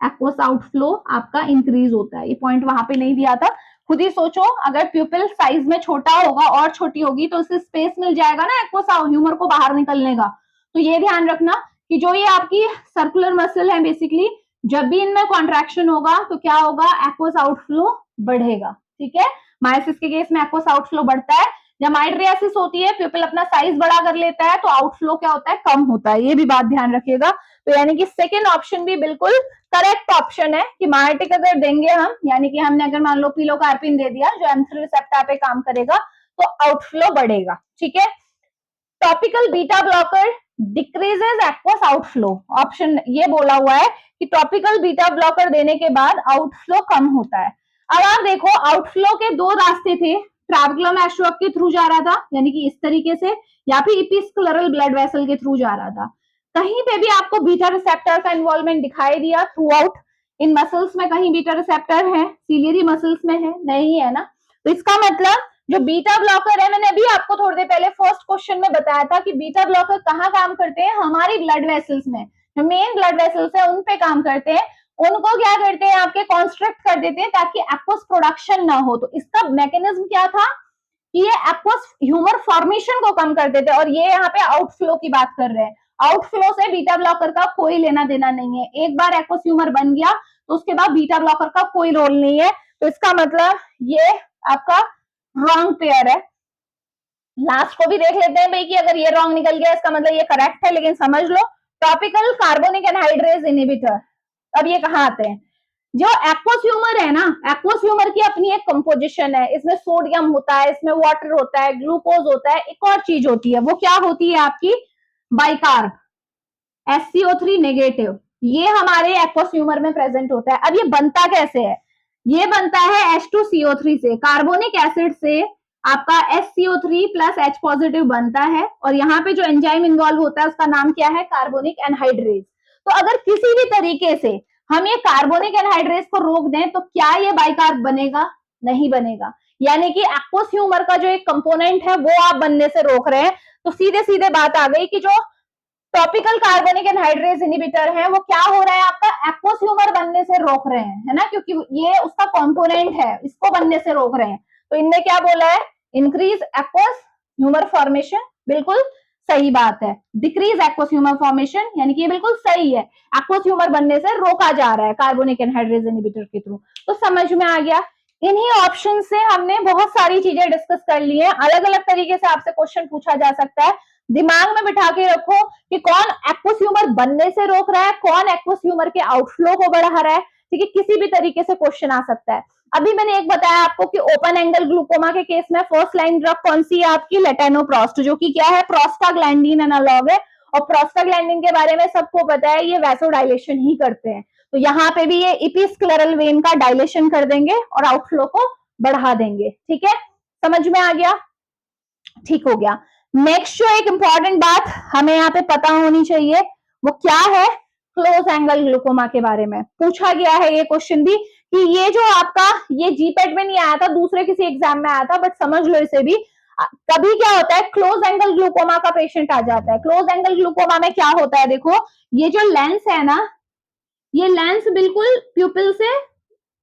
एक्वस आउटफ्लो आपका इंक्रीज होता है। ये पॉइंट वहां पे नहीं दिया था, खुद ही सोचो, अगर प्यूपिल साइज में छोटा होगा और छोटी होगी तो उसे स्पेस मिल जाएगा ना एक्वस ह्यूमर को बाहर निकलने का। तो ये ध्यान रखना कि जो ये आपकी सर्कुलर मसल है, बेसिकली जब भी इनमें कॉन्ट्रैक्शन होगा तो क्या होगा, एक्वस आउटफ्लो बढ़ेगा। ठीक है, मायोसिस के केस में एक्वस आउटफ्लो बढ़ता है। जब माइड्रियासिस होती है, प्यूपिल अपना साइज बड़ा कर लेता है तो आउटफ्लो क्या होता है, कम होता है। ये भी बात ध्यान रखिएगा। तो यानी कि सेकेंड ऑप्शन भी बिल्कुल करेक्ट ऑप्शन है कि मायोटिक अगर देंगे हम, यानी कि हमने अगर मान लो पिलोकार्पिन दे दिया जो M3 रिसेप्टर पे काम करेगा, तो आउटफ्लो बढ़ेगा। ठीक है, topical beta blocker decreases aqueous outflow, option ये बोला हुआ है कि टॉपिकल बीटा ब्लॉकर देने के बाद आउटफ्लो कम होता है। अब आप देखो, आउटफ्लो के दो रास्ते थे, ट्रैबकुलम एस्ट्रोक के थ्रू जा रहा था, यानी कि इस तरीके से, या फिर इपिस्क्लेरल ब्लड वेसल के थ्रू जा रहा था। कहीं पे भी आपको बीटा रिसेप्टर का इन्वॉल्वमेंट दिखाई दिया थ्रू आउट, इन मसल्स में कहीं बीटा रिसेप्टर है, सीलियरी मसल्स में है, नहीं है ना। तो इसका मतलब जो बीटा ब्लॉकर है, मैंने अभी आपको थोड़ी देर पहले फर्स्ट क्वेश्चन में बताया था कि बीटा ब्लॉकर कहाँ काम करते हैं, हमारी ब्लड वेसल्स में, जो मेन ब्लड वेसल्स है उन पे काम करते हैं। उनको क्या करते हैं, आपके कॉन्स्ट्रक्ट कर देते हैं ताकि एक्वस प्रोडक्शन ना हो। तो इसका मैकेनिज्म क्या था कि ये एक्वस ह्यूमर फॉर्मेशन को कम कर देते हैं। और ये यहाँ पे आउटफ्लो की बात कर रहे हैं, आउटफ्लो से बीटा ब्लॉकर का कोई लेना देना नहीं है। एक बार एक्वस ह्यूमर बन गया तो उसके बाद बीटा ब्लॉकर का कोई रोल नहीं है। तो इसका मतलब ये आपका रॉन्ग पेयर है। लास्ट को भी देख लेते हैं भाई कि अगर ये रॉन्ग निकल गया इसका मतलब ये करेक्ट है, लेकिन समझ लो, टॉपिकल कार्बोनिक एनहाइड्रेज इनहिबिटर। अब ये कहाँ आते हैं, जो एक्वस ह्यूमर है ना, एक्वस ह्यूमर की अपनी एक कंपोजिशन है, इसमें सोडियम होता है, इसमें वाटर होता है, ग्लूकोज होता है, एक और चीज होती है, वो क्या होती है आपकी बाइकार्ब, SCO3 नेगेटिव। ये हमारे एक्वस ह्यूमर में प्रेजेंट होता है। अब ये बनता कैसे है, ये बनता है H2CO3 से, कार्बोनिक एसिड से आपका SCO3 प्लस H पॉजिटिव बनता है, और यहाँ पे जो एंजाइम इन्वॉल्व होता है उसका नाम क्या है, कार्बोनिक एनहाइड्रेज। तो अगर किसी भी तरीके से हम ये कार्बोनिक एनहाइड्रेज को रोक दें तो क्या ये बाइकार्ब बनेगा, नहीं बनेगा। यानी कि एक्वस ह्यूमर का जो एक कंपोनेंट है वो आप बनने से रोक रहे हैं। तो सीधे सीधे बात आ गई कि जो टॉपिकल कार्बोनिक एनहाइड्रेज इनहिबिटर है, वो क्या हो रहा है आपका एक्वस ह्यूमर बनने से रोक रहे हैं, है ना, क्योंकि ये उसका कंपोनेंट है, इसको बनने से रोक रहे हैं। तो इनने क्या बोला है, इंक्रीज एक्वस ह्यूमर फॉर्मेशन, बिल्कुल सही बात है। डिक्रीज एक्वस ह्यूमर फॉर्मेशन यानी कि ये बिल्कुल सही है, एक्वस ह्यूमर बनने से रोका जा रहा है कार्बोनिक एनहाइड्रेज इनहिबिटर के थ्रू। तो समझ में आ गया। इन्हीं ऑप्शन से हमने बहुत सारी चीजें डिस्कस कर ली है। अलग अलग तरीके से आपसे क्वेश्चन पूछा जा सकता है, दिमाग में बिठा के रखो कि कौन एक्वस ह्यूमर बनने से रोक रहा है, कौन एक्वस ह्यूमर के आउटफ्लो को बढ़ा रहा है। ठीक है, किसी भी तरीके से क्वेश्चन आ सकता है। अभी मैंने एक बताया आपको कि ओपन एंगल ग्लूकोमा के केस में फर्स्ट लाइन ड्रग कौन सी है आपकी, लेटेनोप्रोस्ट, जो कि क्या है, प्रोस्टाग्लैंडिन एनालॉग है। और प्रोस्टाग्लैंडिन के बारे में सबको पता है, ये वैसोडाइलेशन ही करते हैं। तो यहाँ पे भी ये इपिस्क्लेरल वेन का डायलेशन कर देंगे और आउटफ्लो को बढ़ा देंगे। ठीक है, समझ में आ गया, ठीक हो गया। नेक्स्ट जो एक इंपॉर्टेंट बात हमें यहाँ पे पता होनी चाहिए, वो क्या है, क्लोज एंगल ग्लूकोमा के बारे में पूछा गया है ये क्वेश्चन भी, कि ये जो आपका, ये जीपेट में नहीं आया था, दूसरे किसी एग्जाम में आया था, बट समझ लो इसे भी। कभी क्या होता है, क्लोज एंगल ग्लूकोमा का पेशेंट आ जाता है। क्लोज एंगल ग्लूकोमा में क्या होता है, देखो ये जो लेंस है ना, ये लेंस बिल्कुल प्यूपिल से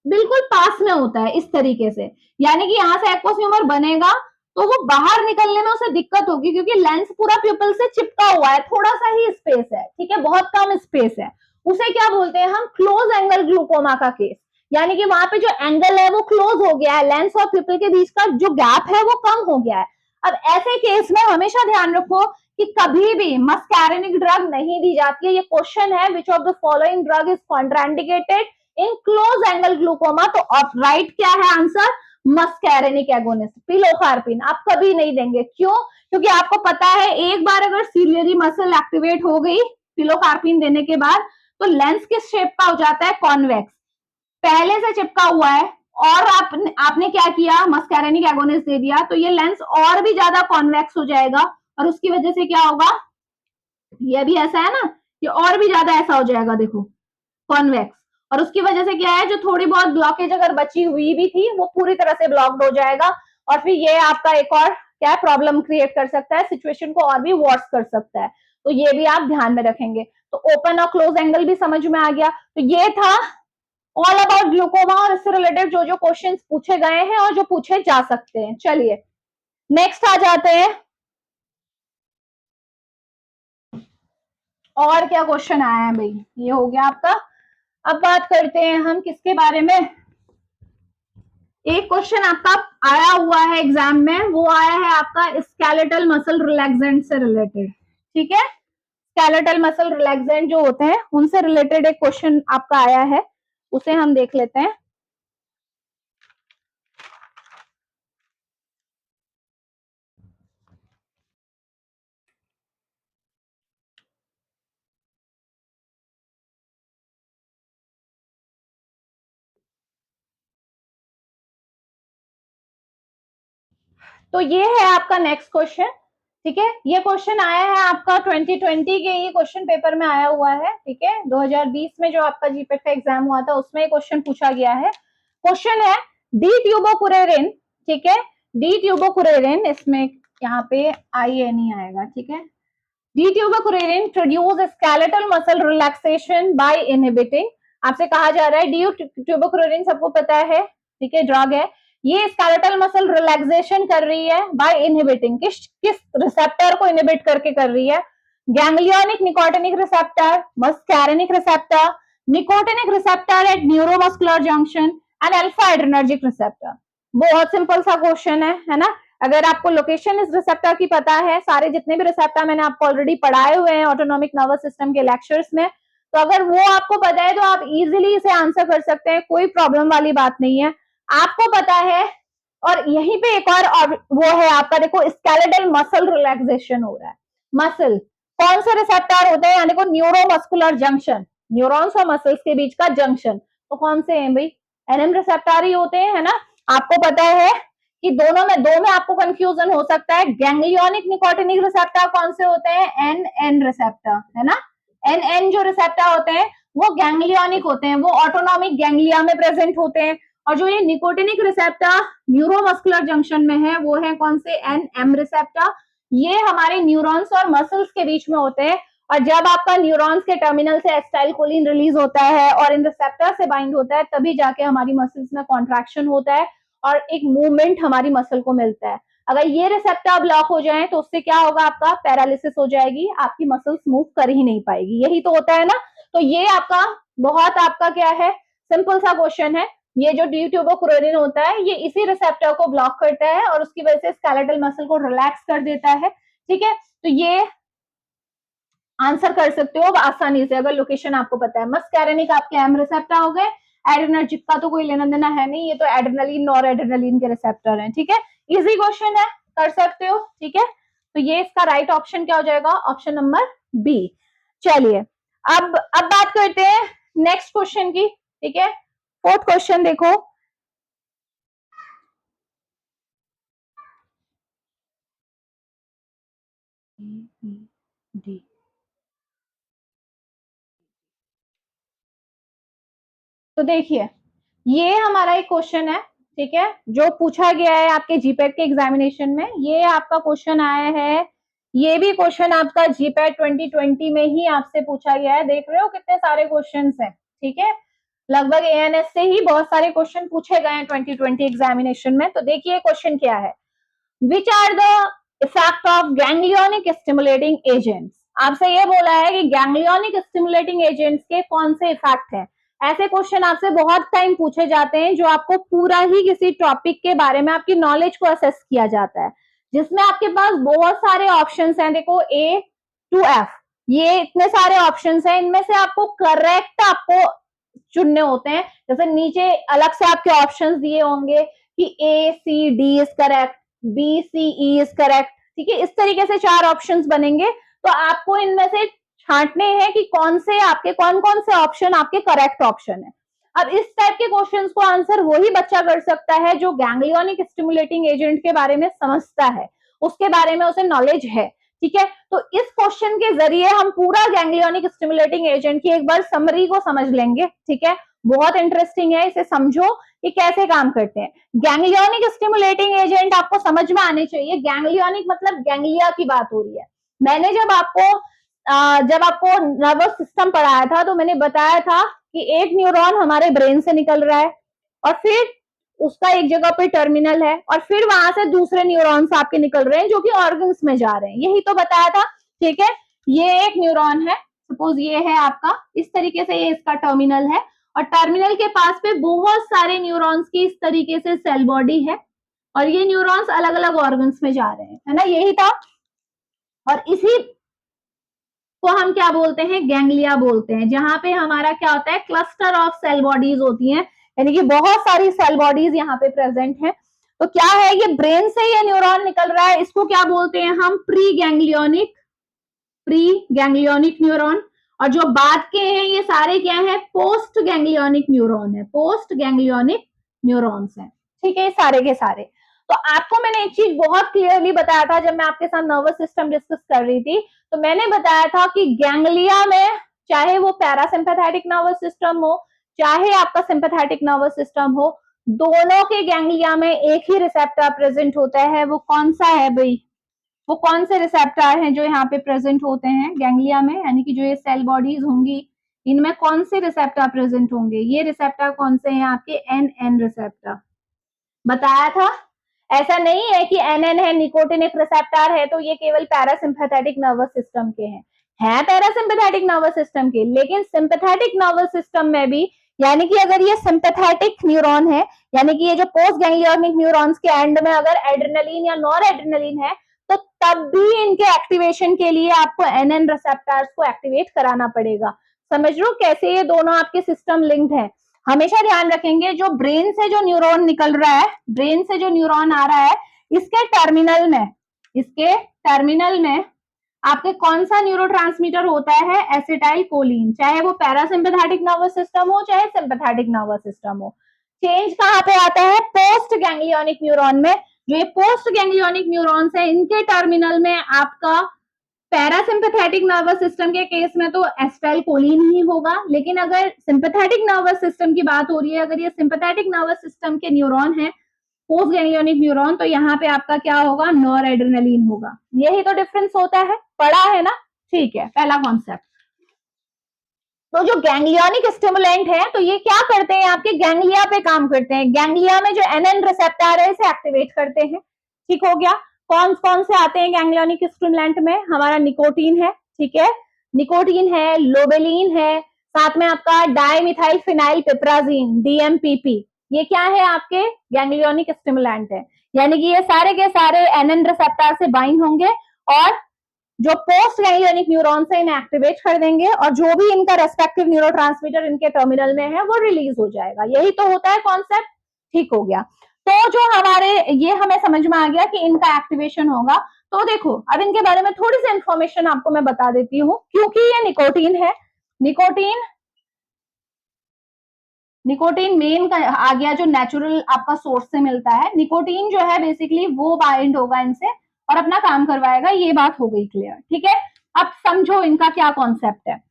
बिल्कुल पास में होता है इस तरीके से, यानी कि यहाँ से एक्वस ह्यूमर बनेगा तो वो बाहर निकलने में उसे दिक्कत होगी, क्योंकि लेंस पूरा प्यूपिल से चिपका हुआ है, थोड़ा सा ही स्पेस है, ठीक है, बहुत कम स्पेस है। उसे क्या बोलते हैं हम, क्लोज एंगल ग्लूकोमा का केस, यानी कि वहां पे जो एंगल है वो क्लोज हो गया है, लेंस और प्यूपिल के बीच का जो गैप है वो कम हो गया है। अब ऐसे केस में हमेशा ध्यान रखो कि कभी भी मस्कैरेनिक ड्रग नहीं दी जाती है। ये क्वेश्चन है, which of the following drug is contraindicated in close angle glaucoma, तो राइट क्या है आंसर, मस्कैरेनिक एगोनिस्ट, पिलोकार्पिन। आप कभी नहीं देंगे, क्यों, क्योंकि आपको पता है एक बार अगर सीलियरी मसल एक्टिवेट हो गई पिलोकार्पिन देने के बाद, तो लेंस किस शेप का हो जाता है, कॉन्वेक्स, पहले से चिपका हुआ है, और आपने क्या किया, मस्कैरेनिक एगोनिस्ट दे दिया, तो ये लेंस और भी ज्यादा कॉन्वेक्स हो जाएगा, और उसकी वजह से क्या होगा, ये भी ऐसा है ना, ये और भी ज्यादा ऐसा हो जाएगा, देखो कॉन्वेक्स, और उसकी वजह से क्या है, जो थोड़ी बहुत ब्लॉकेज अगर बची हुई भी थी वो पूरी तरह से ब्लॉक्ड हो जाएगा, और फिर ये आपका एक और क्या प्रॉब्लम क्रिएट कर सकता है, सिचुएशन को और भी वर्स कर सकता है। तो ये भी आप ध्यान में रखेंगे। तो ओपन और क्लोज एंगल भी समझ में आ गया। तो ये था ऑल अबाउट ग्लूकोमा और इससे रिलेटेड जो जो क्वेश्चन पूछे गए हैं और जो पूछे जा सकते हैं। चलिए नेक्स्ट आ जाते हैं, और क्या क्वेश्चन आया है भाई, ये हो गया आपका। अब बात करते हैं हम किसके बारे में, एक क्वेश्चन आपका आया हुआ है एग्जाम में, वो आया है आपका स्केलेटल मसल रिलैक्सेंट से रिलेटेड। ठीक है, स्केलेटल मसल रिलैक्सेंट जो होते हैं उनसे रिलेटेड एक क्वेश्चन आपका आया है, उसे हम देख लेते हैं। तो ये है आपका नेक्स्ट क्वेश्चन। ठीक है, ये क्वेश्चन आया है आपका 2020 के ही क्वेश्चन पेपर में आया हुआ है। ठीक है, 2020 में जो आपका जीपेट का एग्जाम हुआ था उसमें क्वेश्चन पूछा गया है। क्वेश्चन है डी ट्यूबोकुरेरिन, ठीक है, डी ट्यूबोकुरेरिन, इसमें यहाँ पे आई नहीं आएगा, ठीक है, D tubocurarine produce skeletal muscle relaxation by inhibiting. आपसे कहा जा रहा है डी ट्यूबोकुरेरिन सबको पता है, ठीक है, ड्रग है, ये स्केलेटल मसल रिलैक्सेशन कर रही है बाय इनहिबिटिंग, किस किस रिसेप्टर को इनहिबिट करके कर रही है, ganglionic nicotinic receptor, muscarinic receptor, nicotinic receptor at neuromuscular junction and alpha adrenergic receptor. बहुत सिंपल सा क्वेश्चन है ना। अगर आपको लोकेशन इस रिसेप्टर की पता है, सारे जितने भी रिसेप्टर मैंने आपको ऑलरेडी पढ़ाए हुए हैं ऑटोनॉमिक नर्वस सिस्टम के लेक्चर्स में, तो अगर वो आपको पता है तो आप इजीली इसे आंसर कर सकते हैं, कोई प्रॉब्लम वाली बात नहीं है, आपको पता है। और यहीं पे एक और वो है आपका, देखो स्केलेटल मसल रिलैक्सेशन हो रहा है। मसल कौन से रिसेप्टर होते हैं, यानी को न्यूरोमस्कुलर जंक्शन, न्यूरॉन्स और मसल्स के बीच का जंक्शन, तो कौन से हैं भाई, एनएम रिसेप्टर ही होते हैं, है ना। आपको पता है कि दोनों में, दो में आपको कंफ्यूजन हो सकता है, गैंग्लियोनिक निकोटिनिक रिसेप्टर कौन से होते हैं, एन एन रिसेप्टर, है ना, एन एन जो रिसेप्टर होते हैं वो गैंग्लियोनिक होते हैं, वो ऑटोनॉमिक गैंग्लिया में प्रेजेंट होते हैं, और जो ये निकोटिनिक रिसेप्टर न्यूरोमस्कुलर जंक्शन में है वो है कौन से, एन एम रिसेप्टर, ये हमारे न्यूरॉन्स और मसल्स के बीच में होते हैं। और जब आपका न्यूरॉन्स के टर्मिनल से एसिटाइलकोलिन रिलीज होता है और इन रिसेप्टर से बाइंड होता है, तभी जाके हमारी मसल्स में कॉन्ट्रैक्शन होता है और एक मूवमेंट हमारी मसल को मिलता है। अगर ये रिसेप्टर ब्लॉक हो जाए तो उससे क्या होगा, आपका पैरालिसिस हो जाएगी, आपकी मसल्स मूव कर ही नहीं पाएगी। यही तो होता है ना। तो ये आपका बहुत आपका क्या है, सिंपल सा क्वेश्चन है। ये जो डी ट्यूबोक्रोनिन होता है ये इसी रिसेप्टर को ब्लॉक करता है और उसकी वजह से स्केलेटल मसल को रिलैक्स कर देता है। ठीक है, तो ये आंसर कर सकते हो आसानी से अगर लोकेशन आपको पता है। मस्कैरेनिक आपके एम रिसेप्टर हो गए, एड्रेनर्जिक का तो कोई लेना देना है नहीं, ये तो एड्रेनलिन और एड्रेनलिन के रिसेप्टर हैं। ठीक है, इजी क्वेश्चन है, कर सकते हो। ठीक है, तो ये इसका राइट ऑप्शन क्या हो जाएगा, ऑप्शन नंबर बी। चलिए अब बात करते हैं नेक्स्ट क्वेश्चन की। ठीक है, फोर्थ क्वेश्चन देखो, डी। तो देखिए ये हमारा एक क्वेश्चन है, ठीक है, जो पूछा गया है आपके जीपैट के एग्जामिनेशन में। ये आपका क्वेश्चन आया है, ये भी क्वेश्चन आपका जीपैट 2020 में ही आपसे पूछा गया है। देख रहे हो कितने सारे क्वेश्चंस हैं। ठीक है, लगभग एएनएस से ही बहुत सारे क्वेश्चन पूछे गए हैं 2020 एग्जामिनेशन में। तो देखिए क्वेश्चन क्या है, which are the effect of ganglionic stimulating agents. आपसे ये बोला है कि गैंग्लियोनिक स्टिमुलेटिंग एजेंट्स के कौन से इफेक्ट हैं। ऐसे क्वेश्चन आपसे बहुत टाइम पूछे जाते हैं जो आपको पूरा ही किसी टॉपिक के बारे में आपकी नॉलेज को असेस किया जाता है, जिसमें आपके पास बहुत सारे ऑप्शंस हैं। देखो ए टू एफ, ये इतने सारे ऑप्शंस हैं, इनमें से आपको करेक्ट आपको चुनने होते हैं। जैसे नीचे अलग से आपके ऑप्शंस दिए होंगे कि A C D is correct, B C E is correct. ठीक है, इस तरीके से 4 ऑप्शंस बनेंगे, तो आपको इनमें से छांटने हैं कि कौन से आपके कौन कौन से ऑप्शन आपके करेक्ट ऑप्शन है। अब इस टाइप के क्वेश्चंस को आंसर वही बच्चा कर सकता है जो गैंग्लियोनिक स्टिमुलेटिंग एजेंट के बारे में समझता है, उसके बारे में उसे नॉलेज है। ठीक है, तो इस क्वेश्चन के जरिए हम पूरा गैंग्लियोनिक स्टिमुलेटिंग एजेंट की एक बार समरी को समझ लेंगे। ठीक है, बहुत इंटरेस्टिंग है, इसे समझो कि कैसे काम करते हैं। गैंग्लियोनिक स्टिमुलेटिंग एजेंट आपको समझ में आने चाहिए। गैंग्लियोनिक मतलब गैंग्लिया की बात हो रही है। मैंने जब आपको नर्वस सिस्टम पढ़ाया था तो मैंने बताया था कि एक न्यूरॉन हमारे ब्रेन से निकल रहा है और फिर उसका एक जगह पे टर्मिनल है और फिर वहां से दूसरे न्यूरॉन्स आपके निकल रहे हैं जो कि ऑर्गन्स में जा रहे हैं, यही तो बताया था। ठीक है, ये एक न्यूरॉन है, सपोज ये है आपका, इस तरीके से ये इसका टर्मिनल है और टर्मिनल के पास पे बहुत सारे न्यूरॉन्स की इस तरीके से सेल बॉडी है और ये न्यूरॉन्स अलग अलग ऑर्गन्स में जा रहे हैं, है ना, यही था। और इसी को हम क्या बोलते हैं, गैंग्लिया बोलते हैं, जहां पे हमारा क्या होता है, क्लस्टर ऑफ सेल बॉडीज होती हैं, यानी कि बहुत सारी सेल बॉडीज यहाँ पे प्रेजेंट हैं। तो क्या है, ये ब्रेन से ये न्यूरॉन निकल रहा है, इसको क्या बोलते हैं हम, प्री गैंग्लियोनिक न्यूरॉन। और जो बाद के हैं ये सारे क्या है, पोस्ट गैंग्लियोनिक न्यूरॉन है, पोस्ट गैंग्लियोनिक न्यूरॉन्स हैं। ठीक है, सारे के सारे। तो आपको मैंने एक चीज बहुत क्लियरली बताया था जब मैं आपके साथ नर्वस सिस्टम डिस्कस कर रही थी, तो मैंने बताया था कि गैंग्लिया में चाहे वो पैरासिम्पैथेटिक नर्वस सिस्टम हो चाहे आपका सिंपैथेटिक नर्वस सिस्टम हो, दोनों के गैंग्लिया में एक ही रिसेप्टर प्रेजेंट होता है। वो कौन सा है भाई, वो कौन से रिसेप्टर हैं जो यहाँ पे प्रेजेंट होते हैं गैंग्लिया में, यानी कि जो ये सेल बॉडीज होंगी इनमें कौन से रिसेप्टर प्रेजेंट होंगे, ये रिसेप्टर कौन से हैं आपके, एन रिसेप्टर बताया था। ऐसा नहीं है कि एन है निकोटिनिक रिसेप्टर है तो ये केवल पैरासिम्पैथेटिक नर्वस सिस्टम के हैं पैरासिम्पैथेटिक नर्वस सिस्टम के, लेकिन सिंपैथेटिक नर्वस सिस्टम में भी, यानी कि अगर ये सिंपैथेटिक न्यूरॉन है, यानी कि ये जो पोस्ट गैंग्लियोनिक न्यूरॉन्स के एंड में अगर एड्रेनलिन या नॉर एड्रेनलिन है, तो तब भी इनके एक्टिवेशन के लिए आपको एन रिसेप्टर्स को एक्टिवेट कराना पड़ेगा। समझ लो कैसे ये दोनों आपके सिस्टम लिंक्ड है। हमेशा ध्यान रखेंगे जो ब्रेन से जो न्यूरॉन निकल रहा है, ब्रेन से जो न्यूरॉन आ रहा है, इसके टर्मिनल में आपके कौन सा न्यूरोट्रांसमीटर होता है, एसिटाइल कोलिन, चाहे वो पैरासिम्पैथेटिक नर्वस सिस्टम हो चाहे सिंपैथेटिक नर्वस सिस्टम हो। चेंज कहां पे आता है, पोस्ट गैंग्लियोनिक न्यूरॉन में। जो ये पोस्ट गैंग्लियोनिक न्यूरॉन्स है इनके टर्मिनल में आपका पैरासिम्पैथेटिक नर्वस सिस्टम के केस में तो एसिटाइल कोलिन ही होगा, लेकिन अगर सिंपैथेटिक नर्वस सिस्टम की बात हो रही है, अगर ये सिंपैथेटिक नर्वस सिस्टम के न्यूरॉन है पोस्ट गैंग्लियोनिक न्यूरॉन, तो यहाँ पे आपका क्या होगा, नॉर एड्रेनलिन होगा। यही तो डिफरेंस होता है, पढ़ा है ना। ठीक है, पहला कॉन्सेप्ट। तो जो गैंग्लियोनिक स्टिमुलेंट है, तो ये क्या करते हैं, आपके गैंग्लिया पे काम करते हैं। गैंग्लिया में जो एनएन रिसेप्टर है इसे एक्टिवेट करते हैं। ठीक हो गया। कौन कौन से आते हैं गैंग्लियोनिक स्टिमुलेंट में, हमारा निकोटीन है, ठीक है, निकोटीन है, लोबेलिन है, साथ में आपका डाइमिथाइल फिनाइल पिप्राजीन डीएमपीपी, ये क्या है आपके गैंग्लियोनिक स्टिमुलेंट है। यानी कि ये सारे के सारे एनएन रिसेप्टर से बाइंड होंगे और जो पोस्ट गैंग्लियोनिक न्यूरॉन से इन्हें एक्टिवेट कर देंगे और जो भी इनका रेस्पेक्टिव न्यूरोट्रांसमीटर इनके टर्मिनल में है वो रिलीज हो जाएगा। यही तो होता है कॉन्सेप्ट। ठीक हो गया। तो जो हमारे ये हमें समझ में आ गया कि इनका एक्टिवेशन होगा। तो देखो अब इनके बारे में थोड़ी सी इंफॉर्मेशन आपको मैं बता देती हूँ, क्योंकि ये निकोटीन है। निकोटीन मेन का आ गया जो नेचुरल आपका सोर्स से मिलता है। निकोटीन जो है बेसिकली वो बाइंड होगा इनसे और अपना काम करवाएगा। ये बात हो गई क्लियर, ठीक है। अब समझो इनका क्या कॉन्सेप्ट है।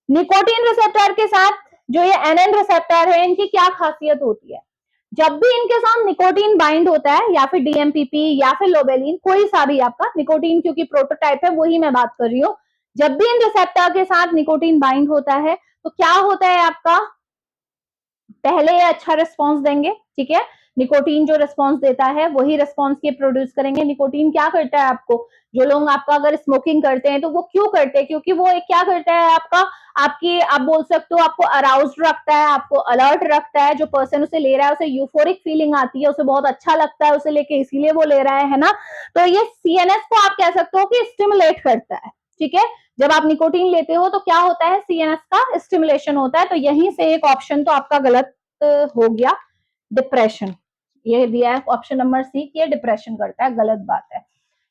निकोटीन रिसेप्टर के साथ जो ये एनएन रिसेप्टर है, इनकी क्या खासियत होती है। जब भी इनके साथ निकोटीन बाइंड होता है, या फिर डीएमपीपी या फिर लोबेलिन, कोई सा भी आपका, निकोटीन क्योंकि प्रोटोटाइप है वही मैं बात कर रही हूँ, जब भी इन रिसेप्टर के साथ निकोटीन बाइंड होता है तो क्या होता है आपका, पहले ये अच्छा रिस्पॉन्स देंगे, ठीक है। निकोटीन जो रिस्पॉन्स देता है वही रिस्पॉन्स के प्रोड्यूस करेंगे। निकोटीन क्या करता है आपको, जो लोग आपका अगर स्मोकिंग करते हैं तो वो क्यों करते हैं, क्योंकि वो एक क्या करता है आपका, आपकी आप बोल सकते हो आपको अराउज्ड रखता है, आपको अलर्ट रखता है। जो पर्सन उसे ले रहा है उसे यूफोरिक फीलिंग आती है, उसे बहुत अच्छा लगता है उसे लेके, इसीलिए वो ले रहा है ना। तो ये सीएनएस को आप कह सकते हो कि स्टिमुलेट करता है, ठीक है। जब आप निकोटीन लेते हो तो क्या होता है, सीएनएस का स्टिमुलेशन होता है। तो यहीं से एक ऑप्शन तो आपका गलत हो गया, डिप्रेशन। ये दिया है ऑप्शन नंबर सी कि ये डिप्रेशन करता है, गलत बात है।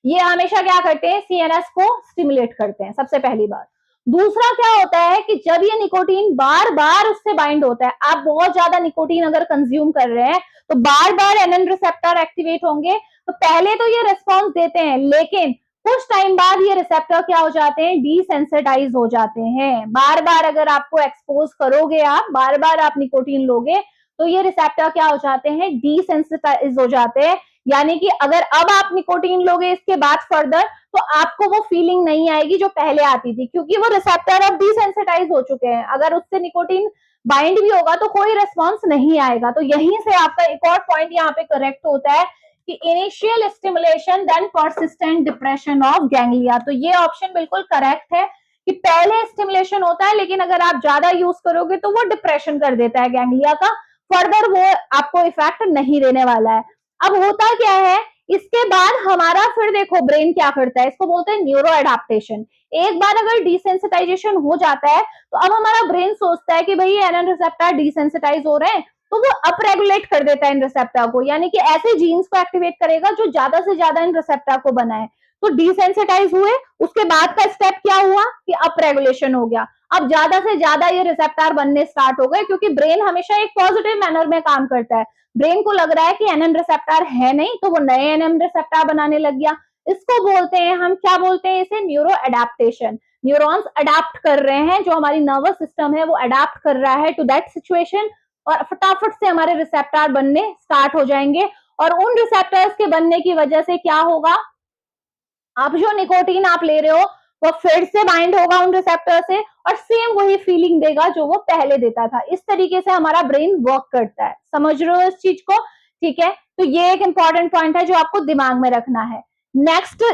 ये हमेशा क्या करते हैं, सीएनएस को स्टिमुलेट करते हैं, सबसे पहली बात। दूसरा क्या होता है कि जब ये निकोटीन बार बार उससे बाइंड होता है, आप बहुत ज्यादा निकोटीन अगर कंज्यूम कर रहे हैं तो बार बार एनएन रिसेप्टर एक्टिवेट होंगे। तो पहले तो ये रिस्पॉन्स देते हैं, लेकिन कुछ टाइम बाद ये रिसेप्टर क्या हो जाते हैं, डिसेंसिटाइज हो जाते हैं। बार बार अगर आपको एक्सपोज करोगे, आप बार बार आप निकोटीन लोगे तो ये रिसेप्टर क्या हो जाते हैं, डिसेंसिटाइज हो जाते हैं। यानी कि अगर अब आप निकोटीन लोगे इसके बाद फर्दर, तो आपको वो फीलिंग नहीं आएगी जो पहले आती थी, क्योंकि वो रिसेप्टर अब डिसेंसिटाइज हो चुके हैं। अगर उससे निकोटीन बाइंड भी होगा तो कोई रिस्पॉन्स नहीं आएगा। तो यहीं से आपका एक और पॉइंट यहाँ पे करेक्ट होता है कि initial stimulation then persistent depression of ganglia. तो ये ऑप्शन बिल्कुल करेक्ट है कि पहले स्टिमुलेशन होता है, लेकिन अगर आप ज्यादा यूज करोगे तो वो डिप्रेशन कर देता है गैंग्लिया का, फर्दर वो आपको इफेक्ट नहीं देने वाला है। अब होता क्या है, इसके बाद हमारा फिर देखो ब्रेन क्या करता है, इसको बोलते हैं न्यूरो एडाप्टेशन। एक बार अगर डिसेंसिटाइजेशन हो जाता है तो अब हमारा ब्रेन सोचता है कि भाई एनएन रिसेप्टर डिसेंसिटाइज हो रहे हैं, तो वो अप रेगुलेट कर देता है इन रिसेप्टर को, यानी कि ऐसे जीन्स को एक्टिवेट करेगा जो ज्यादा से ज्यादा इन रिसेप्टर को बनाए। तो डिसेंसिटाइज हुए, उसके बाद का स्टेप क्या हुआ कि अप रेगुलेशन हो गया। अब ज्यादा से ज्यादा ये रिसेप्टर बनने स्टार्ट हो गए, क्योंकि ब्रेन हमेशा एक पॉजिटिव मैनर में काम करता है। ब्रेन को लग रहा है कि एनएन रिसेप्टर है नहीं, तो वो नए एनएन रिसेप्टर बनाने लग गया। इसको बोलते हैं हम, क्या बोलते हैं इसे, न्यूरो एडाप्टेशन। न्यूरॉन्स अडाप्ट कर रहे हैं, जो हमारी नर्वस सिस्टम है वो अडाप्ट कर रहा है टू दैट सिचुएशन, और फटाफट से हमारे रिसेप्टर बनने स्टार्ट हो जाएंगे। और उन रिसेप्टर्स के बनने की वजह से क्या होगा, अब जो निकोटीन आप ले रहे हो वो फिर से बाइंड होगा उन रिसेप्टर से और सेम वही फीलिंग देगा जो वो पहले देता था। इस तरीके से हमारा ब्रेन वर्क करता है। समझ रहे हो इस चीज को, ठीक है। तो ये एक इंपॉर्टेंट पॉइंट है जो आपको दिमाग में रखना है। नेक्स्ट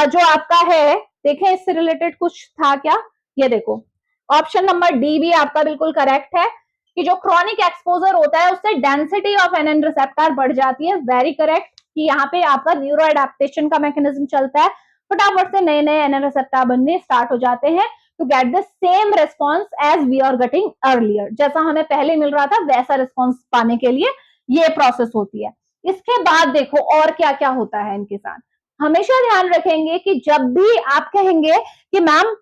जो आपका है, देखें इससे रिलेटेड कुछ था क्या, ये देखो ऑप्शन नंबर डी भी आपका बिल्कुल करेक्ट है कि जो क्रॉनिक एक्सपोजर होता है उससे डेंसिटी ऑफ एनएन रिसेप्टर बढ़ जाती है। वेरी करेक्ट कि यहाँ पे आपका न्यूरो एडाप्टेशन का मैकेनिज्म चलता है, फटाफट से नए नए एनएन रिसेप्टर बनने स्टार्ट हो जाते हैं to get the same response as we are getting earlier. जैसा हमें पहले मिल रहा था वैसा रिस्पॉन्स पाने के लिए ये प्रोसेस होती है। इसके बाद देखो और क्या क्या होता है इनके साथ। हमेशा ध्यान रखेंगे कि जब भी आप कहेंगे कि मैम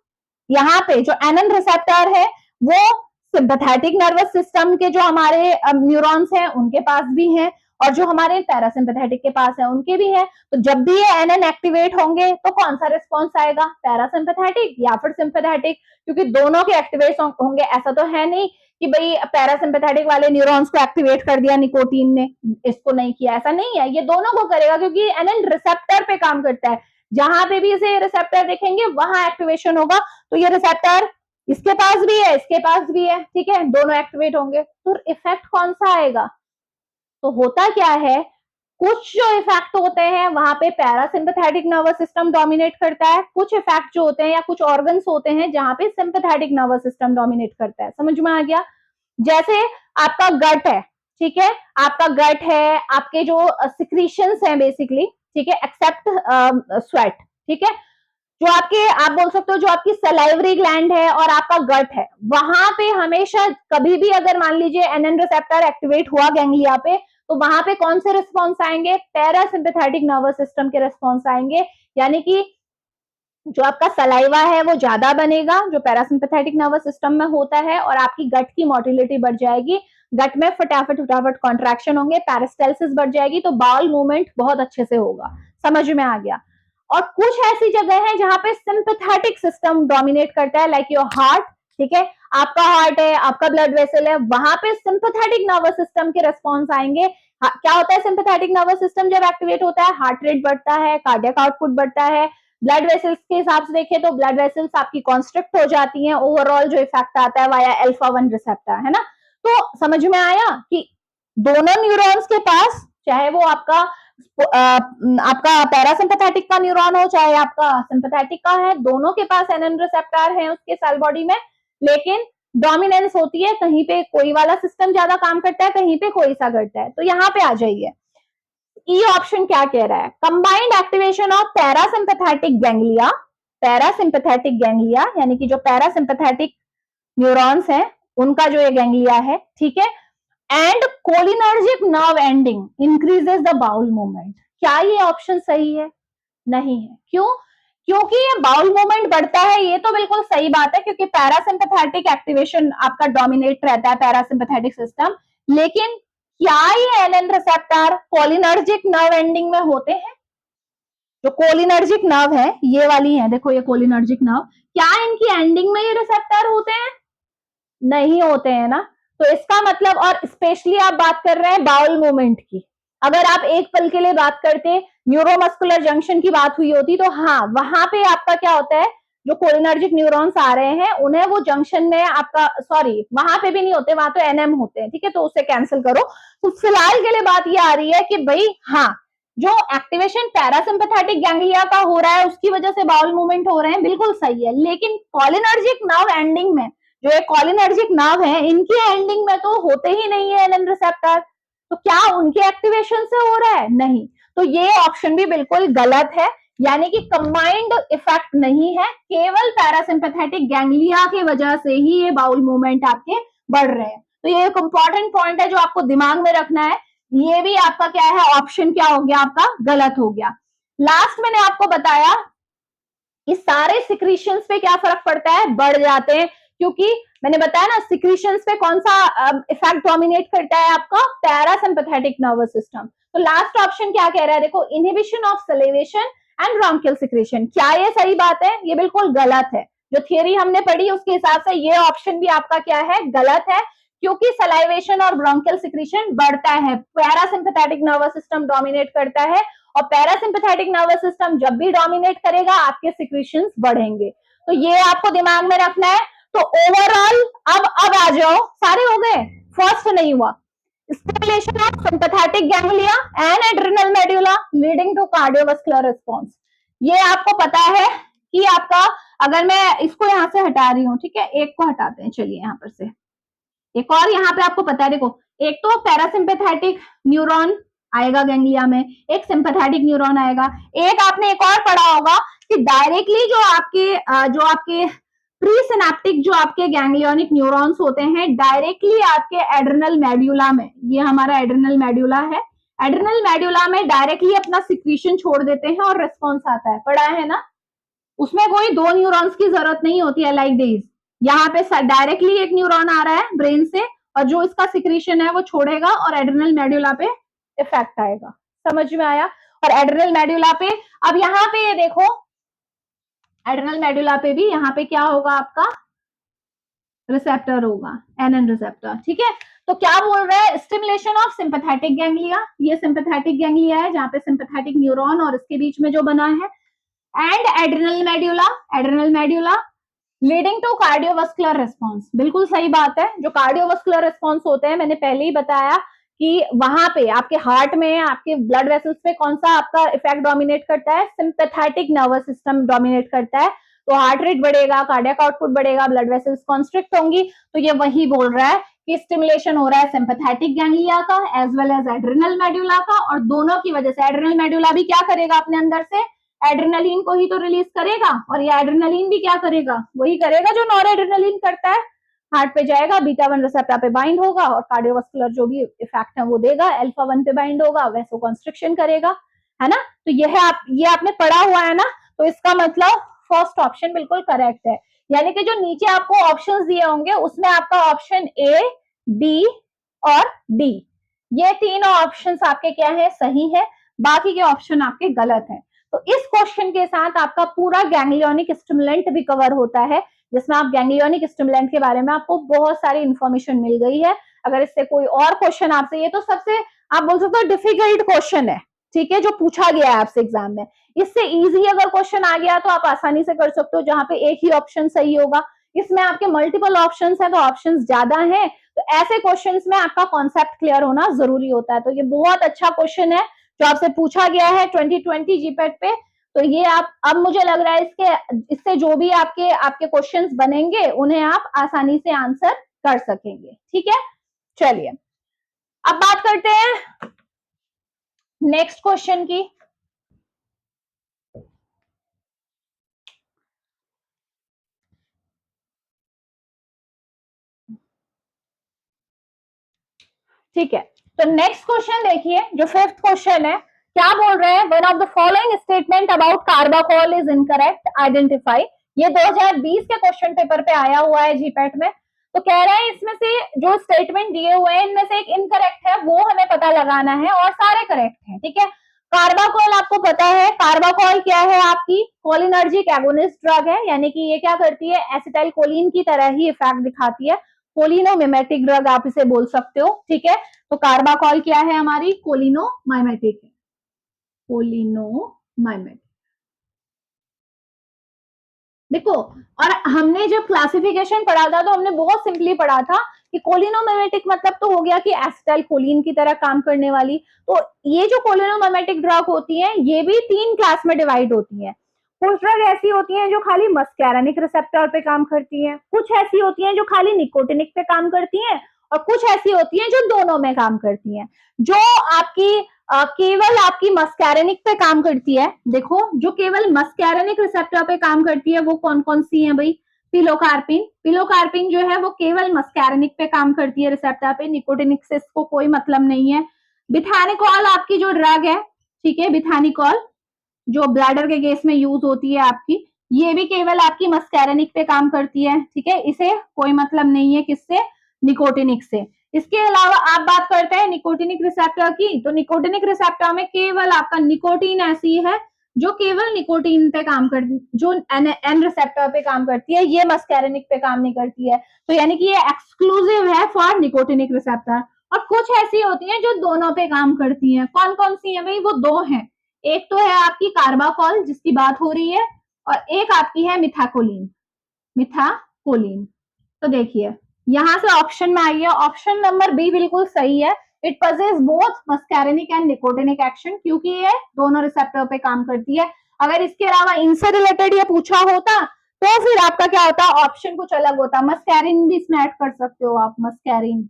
यहाँ पे जो एनएन रिसेप्टर है वो सिंपैथेटिक नर्वस सिस्टम के जो हमारे न्यूरॉन्स हैं उनके पास भी हैं, और जो हमारे पैरासिम्पैथेटिक के पास है उनके भी है। तो जब भी ये एनएन एक्टिवेट होंगे तो कौन सा रिस्पॉन्स आएगा, पैरासिम्पैथेटिक या फिर सिंपैथेटिक, क्योंकि दोनों के एक्टिवेट होंगे। ऐसा तो है नहीं कि भाई पैरासिम्पैथेटिक वाले न्यूरॉन्स को एक्टिवेट कर दिया निकोटीन ने, इसको नहीं किया, ऐसा नहीं है। ये दोनों को करेगा क्योंकि एनएन रिसेप्टर पे काम करता है। जहां पे भी इसे रिसेप्टर देखेंगे वहां एक्टिवेशन होगा। तो ये रिसेप्टर इसके पास भी है, इसके पास भी है, ठीक है, दोनों एक्टिवेट होंगे। तो इफेक्ट कौन सा आएगा? तो होता क्या है, कुछ जो इफेक्ट होते हैं वहां पे पैरासिम्पैथेटिक नर्वस सिस्टम डोमिनेट करता है, कुछ इफेक्ट जो होते हैं या कुछ ऑर्गन्स होते हैं जहां पे सिंपैथेटिक नर्वस सिस्टम डोमिनेट करता है। समझ में आ गया? जैसे आपका गट है, ठीक है, आपका गट है, आपके जो सिक्रीशंस हैं बेसिकली, ठीक है, एक्सेप्ट स्वेट, ठीक है, जो आपके, आप बोल सकते हो जो आपकी सलाइवरी ग्लैंड है और आपका गट है, वहां पे हमेशा कभी भी अगर मान लीजिए एनएन रिसेप्टर एक्टिवेट हुआ गैंग्लिया पे, तो वहां पे कौन से रिस्पॉन्स आएंगे? पैरासिम्पैथेटिक नर्वस सिस्टम के रिस्पॉन्स आएंगे। यानी कि जो आपका सलाइवा है वो ज्यादा बनेगा जो पैरासिम्पैथेटिक नर्वस सिस्टम में होता है, और आपकी गट की मोटिलिटी बढ़ जाएगी, गट में फटाफट फटाफट कॉन्ट्रैक्शन होंगे, पेरिस्टाल्सिस बढ़ जाएगी, तो बाउल मूवमेंट बहुत अच्छे से होगा। समझ में आ गया? और कुछ ऐसी जगह है जहां पे सिंपैथेटिक सिस्टम डोमिनेट करता है, लाइक योर हार्ट, ठीक है, आपका हार्ट है, आपका ब्लड वेसल है, वहां पे सिंपैथेटिक नर्वस सिस्टम के रेस्पॉन्स आएंगे। क्या होता है सिंपैथेटिक नर्वस सिस्टम जब एक्टिवेट होता है? हार्ट रेट बढ़ता है, कार्डियक आउटपुट बढ़ता है, ब्लड वेसल्स के हिसाब से देखें तो ब्लड वेसल्स आपकी कॉन्स्ट्रिक्ट हो जाती हैं, ओवरऑल जो इफेक्ट आता है वाया अल्फा 1 रिसेप्टर, है ना? तो समझ में आया कि दोनों न्यूरॉन्स के पास, चाहे वो आपका पैरासिम्पैथेटिक का न्यूरॉन हो चाहे आपका सिंपैथेटिक का है, दोनों के पास एनएन रिसेप्टर है उसके सेल बॉडी में, लेकिन डोमिनेंस होती है, कहीं पे कोई वाला सिस्टम ज्यादा काम करता है, कहीं पे कोई सा करता है। तो यहाँ पे आ जाइए, ई ऑप्शन क्या कह रहा है? Combined activation of parasympathetic ganglia, parasympathetic ganglia यानी कि जो पैरासिम्पैथेटिक न्यूरॉन्स हैं उनका जो ये गैंग्लिया है, ठीक है, and cholinergic nerve ending increases the bowel movement. क्या ये ऑप्शन सही है? नहीं है। क्यों? क्योंकि ये बाउल मूवमेंट बढ़ता है, ये तो बिल्कुल सही बात है, क्योंकि पैरासिम्पैथेटिक एक्टिवेशन आपका डोमिनेट रहता है पैरासिम्पैथेटिक सिस्टम, लेकिन क्या ये NN receptor cholinergic nerve ending में होते हैं? जो कोलिनर्जिक नर्व है, ये वाली है, देखो ये कोलिनर्जिक नर्व, क्या इनकी एंडिंग में ये रिसेप्टर होते हैं? नहीं होते हैं ना। तो इसका मतलब, और स्पेशली आप बात कर रहे हैं बाउल मूवमेंट की, अगर आप एक पल के लिए बात करते न्यूरोमस्कुलर जंक्शन की बात हुई होती, तो हाँ वहां पे आपका क्या होता है, जो कोलिनर्जिक न्यूरॉन्स आ रहे हैं उन्हें वो जंक्शन में आपका, सॉरी वहां पे भी नहीं होते, वहां तो एनएम होते हैं, ठीक है, तो उसे कैंसिल करो। तो फिलहाल के लिए बात ये आ रही है कि भाई हाँ, जो एक्टिवेशन पैरासिम्पैथेटिक गैंग्लिया का हो रहा है उसकी वजह से बाउल मूवमेंट हो रहे हैं, बिल्कुल सही है, लेकिन कोलिनर्जिक नर्व एंडिंग में, जो एक कोलिनर्जिक नर्व है, इनकी एंडिंग में तो होते ही नहीं है एनएन रिसेप्टर, तो क्या उनके एक्टिवेशन से हो रहा है? नहीं। तो ये ऑप्शन भी बिल्कुल गलत है, यानी कि कंबाइंड इफेक्ट नहीं है, केवल पैरासिम्पैथेटिक गैंग्लिया की वजह से ही ये बाउल मूवमेंट आपके बढ़ रहे हैं। तो ये एक इंपॉर्टेंट पॉइंट है जो आपको दिमाग में रखना है। ये भी आपका क्या है, ऑप्शन क्या हो गया आपका, गलत हो गया। लास्ट मैंने आपको बताया कि सारे सिक्रीशंस पे क्या फर्क पड़ता है, बढ़ जाते हैं, क्योंकि मैंने बताया ना सिक्रीशंस पे कौन सा इफेक्ट डोमिनेट करता है, आपका पैरासिम्पैथेटिक नर्वस सिस्टम। तो लास्ट ऑप्शन क्या कह रहा है, देखो, inhibition of salivation and bronchial secretion. क्या ये सही बात है? ये बिल्कुल गलत है। जो थियरी हमने पढ़ी उसके हिसाब से ये ऑप्शन भी आपका क्या है, गलत है, क्योंकि सलाइवेशन और ब्रोंकियल सिक्रेशन बढ़ता है, पैरासिम्पैथेटिक नर्वस सिस्टम डोमिनेट करता है, और पैरासिम्पैथेटिक नर्वस सिस्टम जब भी डोमिनेट करेगा आपके सिक्रीशंस बढ़ेंगे। तो ये आपको दिमाग में रखना है। तो ओवरऑल अब आ जाओ, सारे हो गए, फर्स्ट नहीं हुआ, stimulation of sympathetic ganglia and adrenal medulla leading to cardiovascular response. ये आपको पता है कि आपका, अगर मैं इसको यहां से हटा रही हूं, ठीक है, एक को हटाते हैं, चलिए यहां पर से एक और, यहाँ पे आपको पता है, देखो, एक तो पैरासिम्पैथेटिक न्यूरॉन आएगा गैंग्लिया में, एक सिंपैथेटिक न्यूरॉन आएगा, एक आपने एक और पढ़ा होगा कि डायरेक्टली जो आपके प्री सिनेप्टिक जो आपके गैंग्लियोनिक न्यूरॉन्स होते हैं, डायरेक्टली आपके एड्रिनल मेड्यूला में, ये हमारा एड्रिनल मेड्यूला है, एड्रिनल मेड्यूला में डायरेक्टली अपना सिक्रीशन छोड़ देते हैं और रिस्पॉन्स आता है, पढ़ा है ना? उसमें कोई दो न्यूरॉन्स की जरूरत नहीं होती है, लाइक दिस, यहाँ पे डायरेक्टली एक न्यूरॉन आ रहा है ब्रेन से, और जो इसका सिक्रीशन है वो छोड़ेगा और एड्रिनल मेड्यूला पे इफेक्ट आएगा। समझ में आया? और एड्रिनल मेड्यूला पे, अब यहाँ पे ये देखो, एड्रिनल मेड्यूला पे भी यहाँ पे क्या होगा, आपका रिसेप्टर होगा, एनएन रिसेप्टर, ठीक है। तो क्या बोल रहा है, स्टिमुलेशन ऑफ सिंपैथेटिक गैंग्लिया, ये सिंपैथेटिक गैंग्लिया है जहाँ पे सिंपैथेटिक न्यूरॉन और इसके बीच में जो बना है, and adrenal medulla leading to cardiovascular response. बिल्कुल सही बात है, जो कार्डियोवास्कुलर रिस्पॉन्स होते हैं, मैंने पहले ही बताया कि वहां पे आपके हार्ट में, आपके ब्लड वेसल्स पे कौन सा आपका इफेक्ट डोमिनेट करता है, सिंपैथेटिक नर्वस सिस्टम डोमिनेट करता है। तो हार्ट रेट बढ़ेगा, कार्डियक आउटपुट बढ़ेगा, ब्लड वेसल्स कॉन्स्ट्रिक्ट होंगी। तो ये वही बोल रहा है कि स्टिमुलेशन हो रहा है सिंपैथेटिक गैंग्लिया का as well as adrenal medulla का, और दोनों की वजह से एड्रेनल मेड्यूला भी क्या करेगा, अपने अंदर से एड्रेनलिन को ही तो रिलीज करेगा, और ये एड्रेनलिन भी क्या करेगा, वही करेगा जो नॉर एड्रेनलिन करता है। हार्ट पे जाएगा, बीटा 1 रिसेप्टर पे बाइंड होगा और कार्डियोवास्कुलर जो भी इफेक्ट है वो देगा, अल्फा 1 पे बाइंड होगा, वैसो कॉन्स्ट्रिक्शन करेगा, है ना। तो ये आपने पढ़ा हुआ है ना, तो इसका मतलब फर्स्ट ऑप्शन बिल्कुल करेक्ट है। यानी कि जो नीचे आपको ऑप्शंस दिए होंगे उसमें आपका ऑप्शन ए, बी और डी, ये तीनों ऑप्शंस आपके क्या है, सही है, बाकी के ऑप्शन आपके गलत हैं। तो इस क्वेश्चन के साथ आपका पूरा गैंग्लियोनिक स्टिमुलेंट भी कवर होता है, जिसमें आप गैंग्लियोनिक स्टिमुलेंट के बारे में आपको बहुत सारी इंफॉर्मेशन मिल गई है। अगर इससे कोई और क्वेश्चन आपसे, ये तो सबसे आप बोल सकते हो डिफिकल्ट क्वेश्चन है, ठीक है, जो पूछा गया है आपसे एग्जाम में। इससे इजी अगर क्वेश्चन आ गया तो आप आसानी से कर सकते हो, जहां पे एक ही ऑप्शन सही होगा। इसमें आपके मल्टीपल ऑप्शंस हैं, तो ऑप्शंस ज्यादा हैं, तो ऐसे क्वेश्चंस में आपका कॉन्सेप्ट क्लियर होना जरूरी होता है। तो ये बहुत अच्छा क्वेश्चन है जो आपसे पूछा गया है 2020 जीपेट पे। तो ये आप, अब मुझे लग रहा है इससे जो भी आपके आपके क्वेश्चंस बनेंगे उन्हें आप आसानी से आंसर कर सकेंगे, ठीक है। चलिए अब बात करते हैं नेक्स्ट क्वेश्चन की। ठीक है, तो नेक्स्ट क्वेश्चन देखिए, जो फिफ्थ क्वेश्चन है, क्या बोल रहे हैं, one of the following statement about carbachol is incorrect, identify. ये 2020 के क्वेश्चन पेपर पे आया हुआ है जीपैट में। तो कह रहे हैं इसमें से जो स्टेटमेंट दिए हुए हैं इनमें से एक इनकरेक्ट है, वो हमें पता लगाना है, और सारे करेक्ट हैं, ठीक है। कार्बाकोल आपको पता है, कार्बाकोल क्या है, आपकी कोलिनर्जिक एगोनिस्ट ड्रग है, यानी कि ये क्या करती है, एसिटाइल कोलिन की तरह ही इफेक्ट दिखाती है। कोलिनोमिमेटिक ड्रग आप इसे बोल सकते हो, ठीक है। तो कार्बाकॉल क्या है, हमारी कोलिनोमाइमेटिक है, कोलिनोमाइमेटिक। देखो, और हमने जब क्लासिफिकेशन पढ़ा था तो हमने बहुत सिंपली पढ़ा था कि कोलिनोमाइमेटिक मतलब तो हो गया कि एसिटाइल कोलिन की तरह काम करने वाली। तो ये जो कोलिनोमाइमेटिक ड्रग होती हैं ये भी 3 क्लास में डिवाइड होती हैं। कुछ ड्रग ऐसी होती हैं जो खाली मस्कैरेनिक रिसेप्टर पे काम करती हैं, कुछ ऐसी होती हैं जो खाली निकोटिनिक पे काम करती हैं, और कुछ ऐसी होती हैं जो दोनों में काम करती हैं। जो आपकी केवल आपकी मस्कैरेनिक पे काम करती है, देखो जो केवल मस्कैरेनिक रिसेप्टर पे काम करती है वो कौन कौन सी है भाई, पिलोकार्पिन। पिलोकार्पिन जो है वो केवल मस्कैरेनिक पे काम करती है रिसेप्टर पे, निकोटिनिक से इसको कोई मतलब नहीं है। बिथैनिकॉल आपकी जो ड्रग है, ठीक है, बिथैनिकॉल जो ब्लैडर के केस में यूज होती है आपकी, ये भी केवल आपकी मस्कैरेनिक पे काम करती है, ठीक है, इसे कोई मतलब नहीं है किससे, निकोटिनिक से। इसके अलावा आप बात करते हैं निकोटिनिक रिसेप्टर की, तो निकोटिनिक रिसेप्टर में केवल आपका निकोटीन ऐसी है जो केवल निकोटीन पे काम करती, जो एन रिसेप्टर पे काम करती है, ये मस्कैरेनिक पे काम नहीं करती है। तो यानी कि ये एक्सक्लूसिव है फॉर निकोटिनिक रिसेप्टर। और कुछ ऐसी होती हैं जो दोनों पे काम करती हैं, कौन कौन सी है भाई, वो दो हैं। एक तो है आपकी कार्बाकॉल जिसकी बात हो रही है, और एक आपकी है मिथाकोलिन, मिथाकोलिन। तो देखिए यहां से ऑप्शन में आई है, ऑप्शन नंबर बी बिल्कुल सही है। It possess both muscarinic and nicotinic action, क्योंकि ये दोनों रिसेप्टर पे काम करती है। अगर इसके अलावा इनसे रिलेटेड ये पूछा होता तो फिर आपका क्या होता, ऑप्शन कुछ अलग होता। मस्कैरिन भी इसमें ऐड कर सकते हो आप, मस्कैरिन,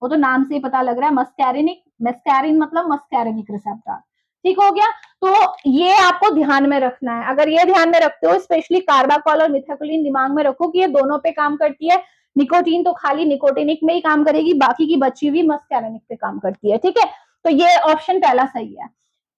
वो तो नाम से ही पता लग रहा है, मस्कैरिनिक, मस्कैरिन मतलब मस्कैरिनिक रिसेप्टर, ठीक हो गया। तो ये आपको ध्यान में रखना है, अगर ये ध्यान में रखते हो, स्पेशली कार्बाकॉल और मिथाकोलिन दिमाग में रखो कि ये दोनों पे काम करती है। निकोटीन तो खाली निकोटिनिक में ही काम करेगी, बाकी की बची हुई मस्कैरिनिक पे काम करती है, ठीक है। तो ये ऑप्शन पहला सही है।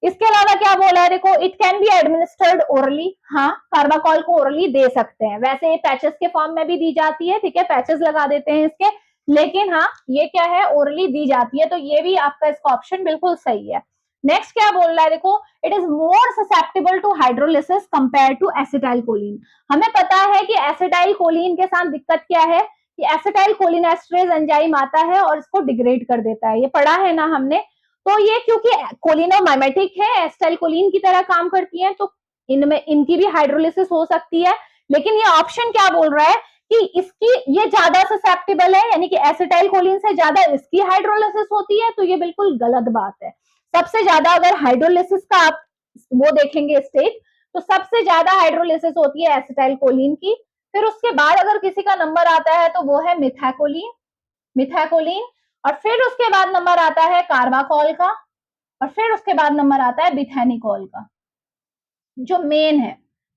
इसके अलावा क्या बोला है, देखो, it can be administered orally, हाँ कार्बाकॉल को ओरली दे सकते हैं, वैसे ये पैचेस के फॉर्म में भी दी जाती है, ठीक है, पैचेस लगा देते हैं इसके, लेकिन हाँ ये क्या है, ओरली दी जाती है। तो ये भी आपका इसका ऑप्शन बिल्कुल सही है। नेक्स्ट क्या बोल रहा है, देखो, it is more susceptible to hydrolysis compare to acetylcholine. हमें पता है कि एसिटाइल कोलिन के साथ दिक्कत क्या है, कि एसिटाइल कोलिनेस्टरेज एंजाइम आता है और इसको डिग्रेड कर देता है, ये पढ़ा है ना हमने। तो ये क्योंकि कोलिनोमाइमेटिक है, एसिटाइल कोलिन की तरह काम करती है, तो इनमें इनकी भी हाइड्रोलिसिस हो सकती है, लेकिन ये ऑप्शन क्या बोल रहा है कि इसकी ये ज्यादा ससेप्टेबल है, यानी कि एसिटाइल कोलिन से ज्यादा इसकी हाइड्रोलिसिस होती है, तो ये बिल्कुल गलत बात है। सबसे ज्यादा अगर हाइड्रोलिसिस का आप वो देखेंगे स्टेट, तो सबसे ज्यादा हाइड्रोलिसिस होती है एसिटाइल कोलिन की। फिर उसके बाद अगर किसी का नंबर आता है तो वो है मिथाकोलिन, मिथाकोलिन। और फिर उसके बाद नंबर आता है कार्बाकोल का, और फिर उसके बाद नंबर आता है बिथेनिकोल का, जो मेन है।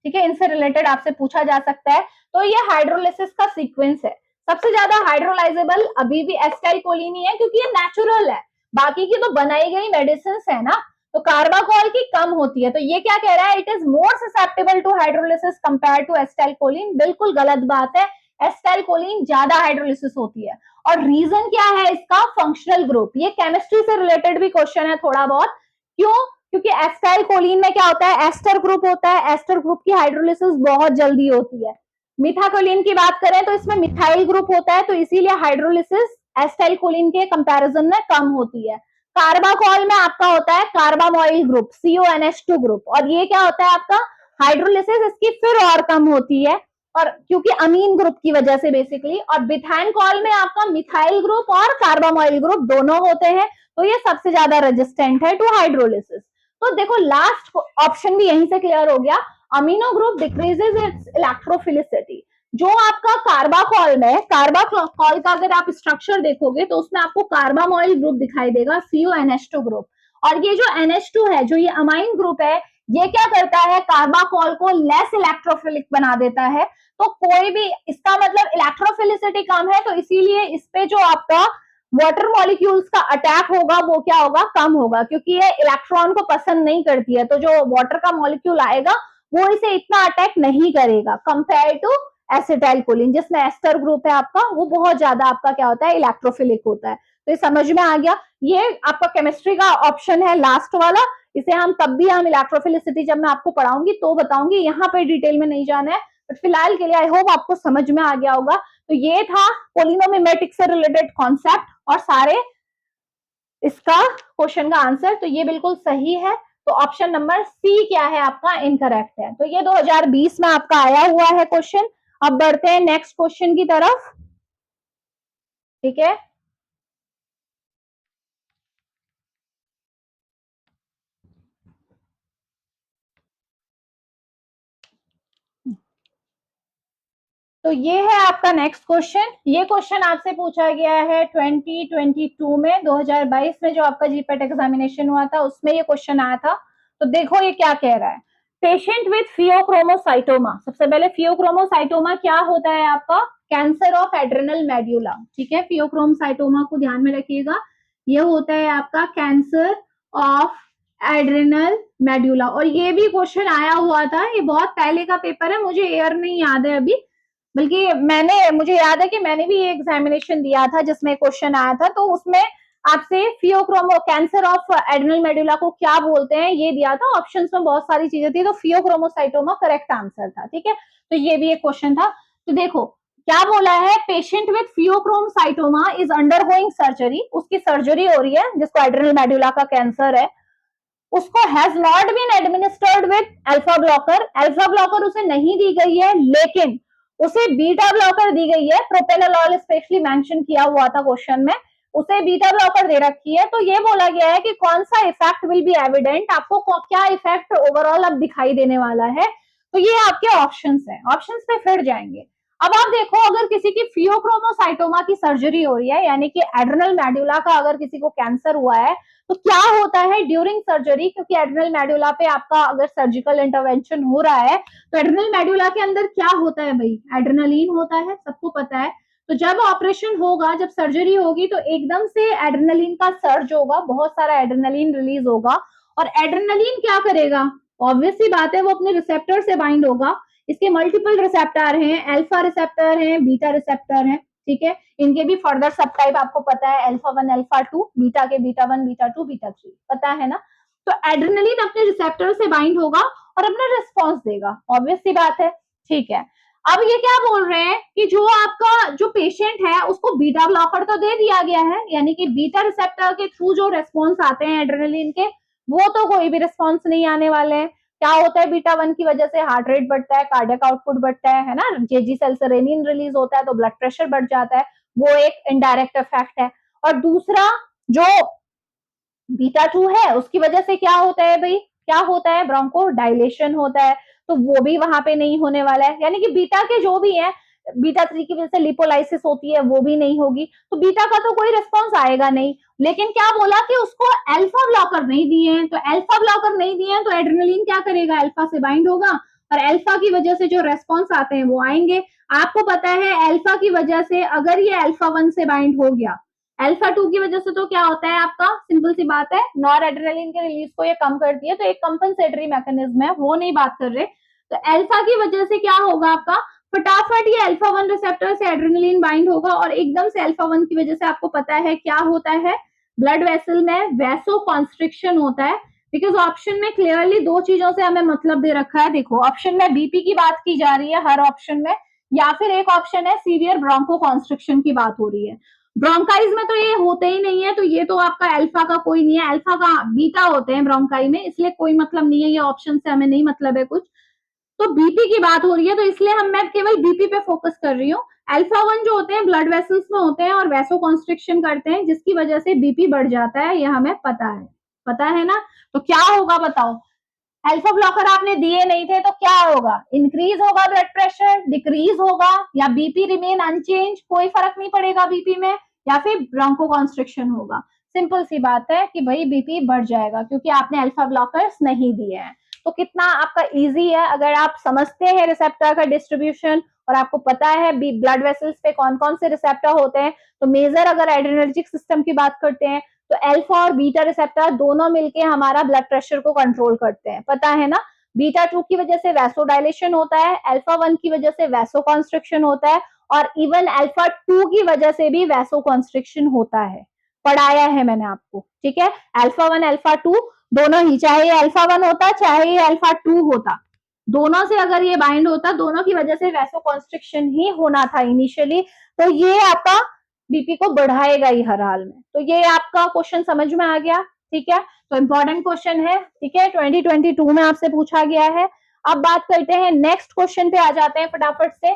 ठीक है, इनसे रिलेटेड आपसे पूछा जा सकता है। तो ये हाइड्रोलिसिस का सीक्वेंस है। सबसे ज्यादा हाइड्रोलाइजेबल अभी भी एसिटाइल कोलिन ही है, क्योंकि ये नेचुरल है, बाकी की तो बनाई गई मेडिसिन है ना। तो कार्बाकोल की कम होती है, तो ये क्या कह रहा है, it is more susceptible to hydrolysis compare to acetylcholine. बिल्कुल गलत बात है, एसिटाइल कोलिन ज्यादा हाइड्रोलिसिस होती है। और रीजन क्या है इसका, फंक्शनल ग्रुप। ये केमिस्ट्री से रिलेटेड भी क्वेश्चन है थोड़ा बहुत। क्यों, क्योंकि एसिटाइल कोलिन में क्या होता है, एस्टर ग्रुप होता है, एस्टर ग्रुप की हाइड्रोलिसिस बहुत जल्दी होती है। मिथाकोलिन की बात करें तो इसमें मिथाइल ग्रुप होता है, तो इसीलिए हाइड्रोलिसिस एसिटाइल कोलिन के कंपैरिजन में कम होती है। कार्बाकोल में आपका होता है कार्बामोइल ग्रुप, CONH2 ग्रुप, और ये क्या होता है आपका, हाइड्रोलिसिस इसकी फिर और कम होती है, और क्योंकि अमीन ग्रुप की वजह से बेसिकली। और बिथाइनकोल में आपका मिथाइल ग्रुप और कार्बामोइल ग्रुप दोनों होते हैं, तो ये सबसे ज्यादा रेजिस्टेंट है टू हाइड्रोलिसिस। तो देखो लास्ट ऑप्शन भी यहीं से क्लियर हो गया, amino group decreases it's electrophilicity. जो आपका कार्बाकोल में, कार्बाकोल का अगर आप स्ट्रक्चर देखोगे तो उसमें आपको कार्बामोइल ग्रुप दिखाई देगा, CONH2 ग्रुप। और ये जो NH2 है, जो ये अमाइन ग्रुप है, ये क्या करता है, कार्बाकोल को लेस इलेक्ट्रोफिलिक बना देता है। तो कोई भी, इसका मतलब इलेक्ट्रोफिलिसिटी कम है, तो इसीलिए इस पे जो आपका वाटर मॉलिक्यूल्स का अटैक होगा वो क्या होगा, कम होगा, क्योंकि ये इलेक्ट्रॉन को पसंद नहीं करती है। तो जो वाटर का मॉलिक्यूल आएगा वो इसे इतना अटैक नहीं करेगा कंपेयर टू एसिटाइल कोलिन, जिसमें एस्टर ग्रुप है आपका, वो बहुत ज्यादा आपका क्या होता है, इलेक्ट्रोफिलिक होता है। तो ये समझ में आ गया। ये आपका केमिस्ट्री का ऑप्शन है लास्ट वाला, इसे हम तब भी हम इलेक्ट्रोफिलिसिटी जब मैं आपको पढ़ाऊंगी तो बताऊंगी, यहाँ पे डिटेल में नहीं जाना है। बट फिलहाल के लिए आई होप आपको समझ में आ गया होगा। तो ये था पोलिनोमिमेटिक से रिलेटेड कॉन्सेप्ट और सारे इसका क्वेश्चन का आंसर। तो ये बिल्कुल सही है। तो ऑप्शन नंबर सी क्या है आपका, इनकरेक्ट है। तो ये 2020 में आपका आया हुआ है क्वेश्चन। अब बढ़ते हैं नेक्स्ट क्वेश्चन की तरफ। ठीक है, तो ये है आपका नेक्स्ट क्वेश्चन। ये क्वेश्चन आपसे पूछा गया है 2022 में, 2022 में जो आपका जीपेट एग्जामिनेशन हुआ था उसमें ये क्वेश्चन आया था। तो देखो ये क्या कह रहा है, पेशेंट विथ फियोक्रोमोसाइटोमा। सबसे पहले फियोक्रोमोसाइटोमा क्या होता है आपका, कैंसर ऑफ एड्रेनल मेड्यूला। ठीक है, फियोक्रोमोसाइटोमा को ध्यान में रखिएगा, ये होता है आपका कैंसर ऑफ एड्रेनल मेड्यूला। और ये भी क्वेश्चन आया हुआ था, ये बहुत पहले का पेपर है, मुझे ईयर नहीं याद है अभी, बल्कि मुझे याद है कि मैंने भी ये एग्जामिनेशन दिया था जिसमें क्वेश्चन आया था। तो उसमें आपसे फियोक्रोमो कैंसर ऑफ एड्रेनल मेडुला को क्या बोलते हैं ये दिया था, ऑप्शंस में बहुत सारी चीजें थी, तो फियोक्रोमोसाइटोमा करेक्ट आंसर था। ठीक है, तो ये भी एक क्वेश्चन था। तो देखो क्या बोला है, patient with pheochromocytoma is undergoing surgery, उसकी सर्जरी हो रही है, जिसको एड्रेनल मेडुला का कैंसर है, उसको has not been administered with alpha blocker. Alpha blocker उसे नहीं दी गई है, लेकिन उसे बीटा ब्लॉकर दी गई है, प्रोपेनोलॉल स्पेशली मेंशन किया हुआ था क्वेश्चन में, उसे बीटा ब्लॉकर दे रखी है। तो ये बोला गया है कि कौन सा इफेक्ट विल बी एविडेंट, आपको क्या इफेक्ट ओवरऑल अब दिखाई देने वाला है। तो ये आपके ऑप्शंस हैं, ऑप्शंस पे फिर जाएंगे। अब आप देखो, अगर किसी की फियोक्रोमोसाइटोमा की सर्जरी हो रही है, यानी कि एड्रेनल मेडुला का अगर किसी को कैंसर हुआ है, तो क्या होता है ड्यूरिंग सर्जरी, क्योंकि एड्रेनल मेडुला पे आपका अगर सर्जिकल इंटरवेंशन हो रहा है, तो एड्रेनल मेडुला के अंदर क्या होता है भाई, एड्रेनलिन होता है, सबको पता है। तो जब ऑपरेशन होगा, जब सर्जरी होगी, तो एकदम से एड्रेनलिन का सर्ज होगा, बहुत सारा एड्रेनलिन रिलीज होगा। और एड्रेनलिन क्या करेगा, ऑब्वियस सी बात है, वो अपने रिसेप्टर से बाइंड होगा। इसके मल्टीपल रिसेप्टर हैं, अल्फा रिसेप्टर हैं, बीटा रिसेप्टर हैं। ठीक है, इनके भी फर्दर सब टाइप आपको पता है, अल्फा 1 अल्फा 2, बीटा के बीटा 1 बीटा 2 बीटा 3, पता है ना। तो एड्रेनलिन अपने रिसेप्टर से बाइंड होगा और अपना रिस्पॉन्स देगा, ऑब्वियस सी बात है। ठीक है, अब ये क्या बोल रहे हैं कि जो आपका जो पेशेंट है उसको बीटा ब्लॉकर तो दे दिया गया है, यानी कि बीटा रिसेप्टर के थ्रू जो रेस्पॉन्स आते हैं एड्रेनलिन के, वो तो कोई भी रिस्पॉन्स नहीं आने वाले हैं। क्या होता है बीटा 1 की वजह से? हार्ट रेट बढ़ता है, कार्डियक आउटपुट बढ़ता है ना, जेजी सेल से रेनिन रिलीज होता है तो ब्लड प्रेशर बढ़ जाता है, वो एक इनडायरेक्ट इफेक्ट है। और दूसरा जो बीटा 2 है उसकी वजह से क्या होता है भाई, क्या होता है? ब्रोंको डायलेशन होता है, तो वो भी वहां पे नहीं होने वाला है। यानी कि बीटा के जो भी है, बीटा 3 की वजह से लिपोलाइसिस होती है वो भी नहीं होगी, तो बीटा का तो कोई रिस्पॉन्स आएगा नहीं। लेकिन क्या बोला कि उसको अल्फा ब्लॉकर नहीं दिए हैं, तो अल्फा ब्लॉकर नहीं दिए हैं तो एड्रेनलिन क्या करेगा? अल्फा से बाइंड होगा और अल्फा की वजह से जो रेस्पॉन्स आते हैं वो आएंगे। आपको पता है अल्फा की वजह से अगर ये अल्फा 1 से बाइंड हो गया, अल्फा 2 की वजह से तो क्या होता है आपका? सिंपल सी बात है, नॉर एड्रेनलिन के रिलीज को ये कम करती है, तो एक कंपनसेटरी मैकेनिज्म है, वो नहीं बात कर रहे। तो अल्फा की वजह से क्या होगा आपका? फटाफट ये अल्फा 1 रिसेप्टर से एड्रेनलिन बाइंड होगा और एकदम से अल्फा 1 की वजह से आपको पता है क्या होता है? ब्लड वेसल में वैसो कॉन्स्ट्रिक्शन होता है। बिकॉज ऑप्शन में क्लियरली दो चीजों से हमें मतलब दे रखा है। देखो ऑप्शन में बीपी की बात की जा रही है हर ऑप्शन में, या फिर एक ऑप्शन है सीवियर ब्रोंको कॉन्स्ट्रिक्शन की बात हो रही है। ब्रोंकाइज में तो ये होते ही नहीं है, तो ये तो आपका अल्फा का कोई नहीं है, अल्फा का बीटा होते हैं ब्रोंकाई में, इसलिए कोई मतलब नहीं है, ये ऑप्शन से हमें नहीं मतलब है कुछ। तो बीपी की बात हो रही है तो इसलिए मैं केवल बीपी पे फोकस कर रही हूँ। अल्फा 1 जो होते हैं ब्लड वेसल्स में होते हैं और वैसो कॉन्स्ट्रिक्शन करते हैं, जिसकी वजह से बीपी बढ़ जाता है, ये हमें पता है ना। तो क्या होगा बताओ? अल्फा ब्लॉकर आपने दिए नहीं थे तो क्या होगा? इंक्रीज होगा ब्लड प्रेशर, डिक्रीज होगा, या बीपी रिमेन अनचेंज, कोई फर्क नहीं पड़ेगा बीपी में, या फिर ब्रोंको कॉन्स्ट्रिक्शन होगा। सिंपल सी बात है कि भाई बीपी बढ़ जाएगा क्योंकि आपने अल्फा ब्लॉकर्स नहीं दिए हैं। तो कितना आपका इजी है, अगर आप समझते हैं रिसेप्टर का डिस्ट्रीब्यूशन और आपको पता है ब्लड वेसल्स पे कौन कौन से रिसेप्टर होते हैं। तो मेजर अगर एड्रेनर्जिक सिस्टम की बात करते हैं तो अल्फा और बीटा रिसेप्टर दोनों मिलके हमारा ब्लड प्रेशर को कंट्रोल करते हैं, पता है ना। बीटा 2 की वजह से वैसोडाइलेशन होता है, अल्फा 1 की वजह से वैसो कॉन्स्ट्रिक्शन होता है, और इवन अल्फा 2 की वजह से भी वैसो कॉन्स्ट्रिक्शन होता है, पढ़ाया है मैंने आपको, ठीक है। अल्फा 1 अल्फा 2 दोनों ही, चाहे ये अल्फा 1 होता चाहे ये अल्फा 2 होता, दोनों से अगर ये बाइंड होता, दोनों की वजह से वैसो कॉन्स्ट्रिक्शन ही होना था इनिशियली, तो ये आपका बीपी को बढ़ाएगा ही हर हाल में। तो ये आपका क्वेश्चन समझ में आ गया, ठीक है। तो इंपॉर्टेंट क्वेश्चन है, ठीक है, 2022 में आपसे पूछा गया है। अब बात करते हैं नेक्स्ट क्वेश्चन पे, आ जाते हैं फटाफट से।